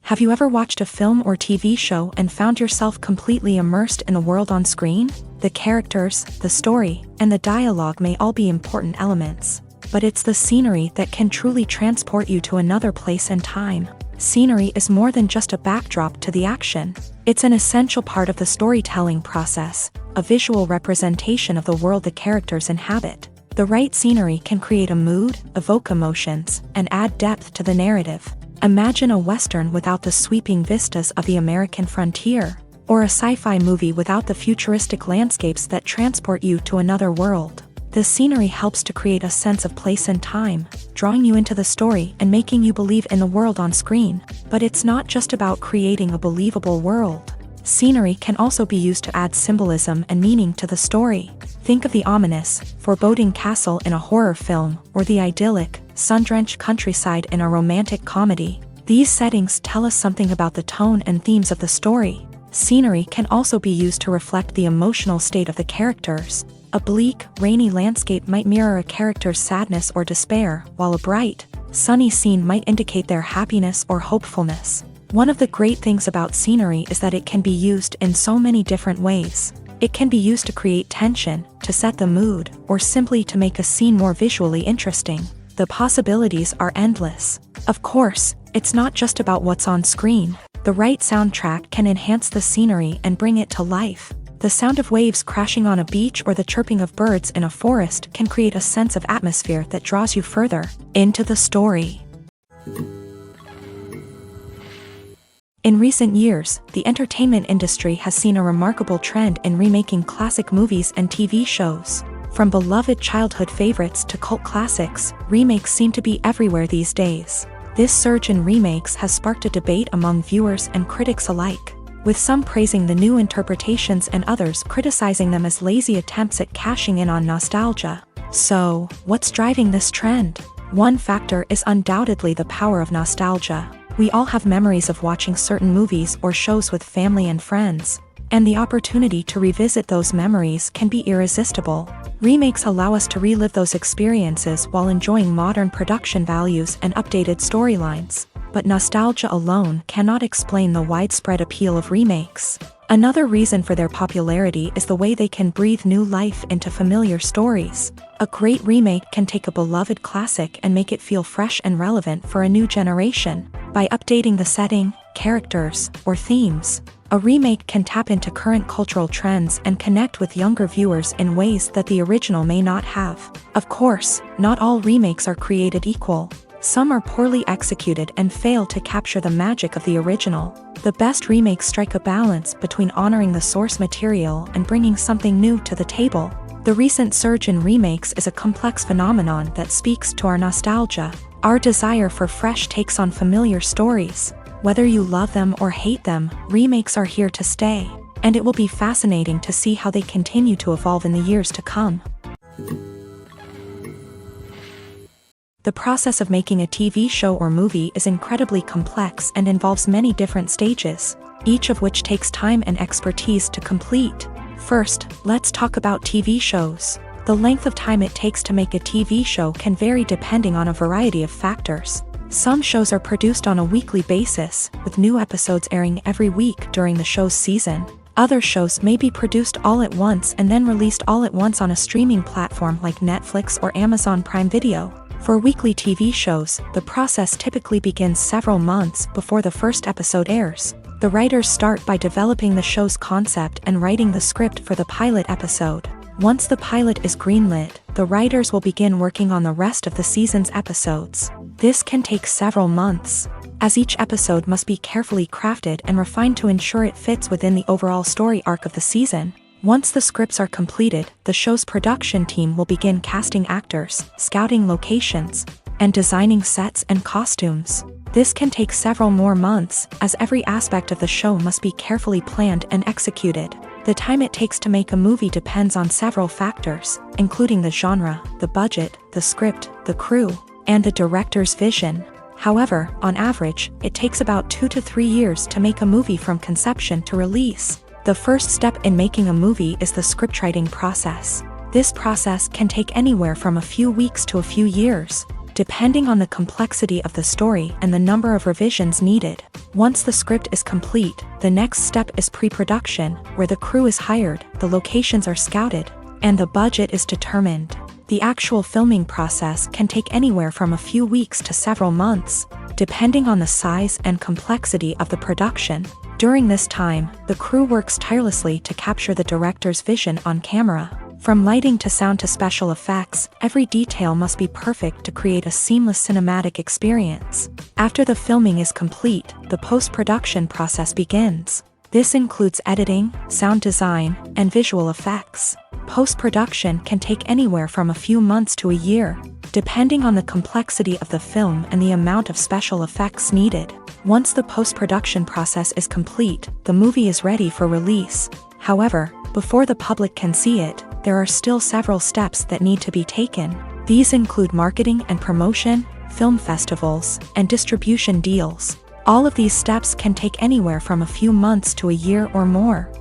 Have you ever watched a film or TV show and found yourself completely immersed in the world on screen? The characters, the story, and the dialogue may all be important elements, but it's the scenery that can truly transport you to another place and time. Scenery is more than just a backdrop to the action. It's an essential part of the storytelling process, a visual representation of the world the characters inhabit. The right scenery can create a mood, evoke emotions, and add depth to the narrative. Imagine a Western without the sweeping vistas of the American frontier, or a sci-fi movie without the futuristic landscapes that transport you to another world. The scenery helps to create a sense of place and time, drawing you into the story and making you believe in the world on screen. But it's not just about creating a believable world. Scenery can also be used to add symbolism and meaning to the story. Think of the ominous, foreboding castle in a horror film, or the idyllic, sun-drenched countryside in a romantic comedy. These settings tell us something about the tone and themes of the story. Scenery can also be used to reflect the emotional state of the characters. A bleak, rainy landscape might mirror a character's sadness or despair, while a bright, sunny scene might indicate their happiness or hopefulness. One of the great things about scenery is that it can be used in so many different ways. It can be used to create tension, to set the mood, or simply to make a scene more visually interesting. The possibilities are endless. Of course, it's not just about what's on screen. The right soundtrack can enhance the scenery and bring it to life. The sound of waves crashing on a beach or the chirping of birds in a forest can create a sense of atmosphere that draws you further into the story. In recent years, the entertainment industry has seen a remarkable trend in remaking classic movies and TV shows. From beloved childhood favorites to cult classics, remakes seem to be everywhere these days. This surge in remakes has sparked a debate among viewers and critics alike, with some praising the new interpretations and others criticizing them as lazy attempts at cashing in on nostalgia. So, what's driving this trend? One factor is undoubtedly the power of nostalgia. We all have memories of watching certain movies or shows with family and friends, and the opportunity to revisit those memories can be irresistible. Remakes allow us to relive those experiences while enjoying modern production values and updated storylines. But nostalgia alone cannot explain the widespread appeal of remakes. Another reason for their popularity is the way they can breathe new life into familiar stories. A great remake can take a beloved classic and make it feel fresh and relevant for a new generation. By updating the setting, characters, or themes, a remake can tap into current cultural trends and connect with younger viewers in ways that the original may not have. Of course, not all remakes are created equal. Some are poorly executed and fail to capture the magic of the original. The best remakes strike a balance between honoring the source material and bringing something new to the table. The recent surge in remakes is a complex phenomenon that speaks to our nostalgia, our desire for fresh takes on familiar stories. Whether you love them or hate them, remakes are here to stay, and it will be fascinating to see how they continue to evolve in the years to come. The process of making a TV show or movie is incredibly complex and involves many different stages, each of which takes time and expertise to complete. First, let's talk about TV shows. The length of time it takes to make a TV show can vary depending on a variety of factors. Some shows are produced on a weekly basis, with new episodes airing every week during the show's season. Other shows may be produced all at once and then released all at once on a streaming platform like Netflix or Amazon Prime Video. For weekly TV shows, the process typically begins several months before the first episode airs. The writers start by developing the show's concept and writing the script for the pilot episode. Once the pilot is greenlit, the writers will begin working on the rest of the season's episodes. This can take several months, as each episode must be carefully crafted and refined to ensure it fits within the overall story arc of the season. Once the scripts are completed, the show's production team will begin casting actors, scouting locations, and designing sets and costumes. This can take several more months, as every aspect of the show must be carefully planned and executed. The time it takes to make a movie depends on several factors, including the genre, the budget, the script, the crew, and the director's vision. However, on average, it takes about 2 to 3 years to make a movie from conception to release. The first step in making a movie is the scriptwriting process. This process can take anywhere from a few weeks to a few years, depending on the complexity of the story and the number of revisions needed. Once the script is complete, the next step is pre-production, where the crew is hired, the locations are scouted, and the budget is determined. The actual filming process can take anywhere from a few weeks to several months, depending on the size and complexity of the production. During this time, the crew works tirelessly to capture the director's vision on camera. From lighting to sound to special effects, every detail must be perfect to create a seamless cinematic experience. After the filming is complete, the post-production process begins. This includes editing, sound design, and visual effects. Post-production can take anywhere from a few months to a year, depending on the complexity of the film and the amount of special effects needed. Once the post-production process is complete, the movie is ready for release. However, before the public can see it, there are still several steps that need to be taken. These include marketing and promotion, film festivals, and distribution deals. All of these steps can take anywhere from a few months to a year or more.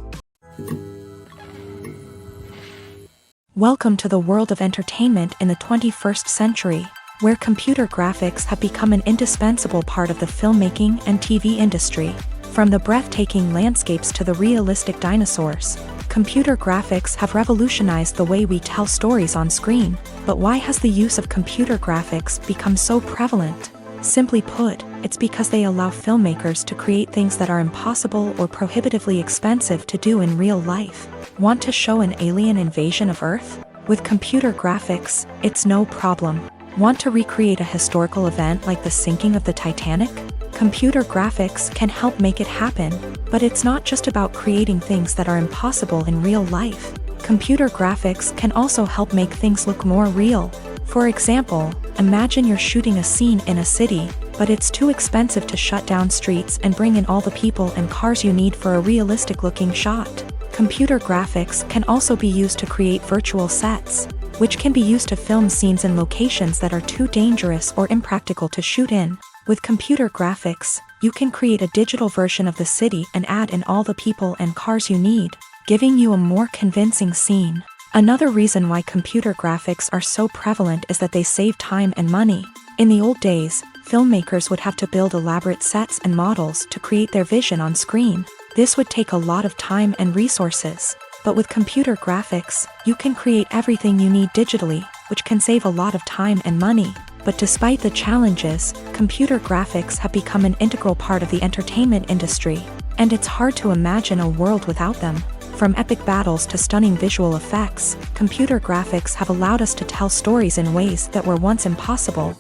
Welcome to the world of entertainment in the 21st century, where computer graphics have become an indispensable part of the filmmaking and TV industry. From the breathtaking landscapes to the realistic dinosaurs, computer graphics have revolutionized the way we tell stories on screen. But why has the use of computer graphics become so prevalent? Simply put, it's because they allow filmmakers to create things that are impossible or prohibitively expensive to do in real life. Want to show an alien invasion of Earth? With computer graphics, it's no problem. Want to recreate a historical event like the sinking of the Titanic? Computer graphics can help make it happen, but it's not just about creating things that are impossible in real life. Computer graphics can also help make things look more real. For example, imagine you're shooting a scene in a city, but it's too expensive to shut down streets and bring in all the people and cars you need for a realistic-looking shot. Computer graphics can also be used to create virtual sets, which can be used to film scenes in locations that are too dangerous or impractical to shoot in. With computer graphics, you can create a digital version of the city and add in all the people and cars you need, giving you a more convincing scene. Another reason why computer graphics are so prevalent is that they save time and money. In the old days, filmmakers would have to build elaborate sets and models to create their vision on screen. This would take a lot of time and resources. But with computer graphics, you can create everything you need digitally, which can save a lot of time and money. But despite the challenges, computer graphics have become an integral part of the entertainment industry, and it's hard to imagine a world without them. From epic battles to stunning visual effects, computer graphics have allowed us to tell stories in ways that were once impossible.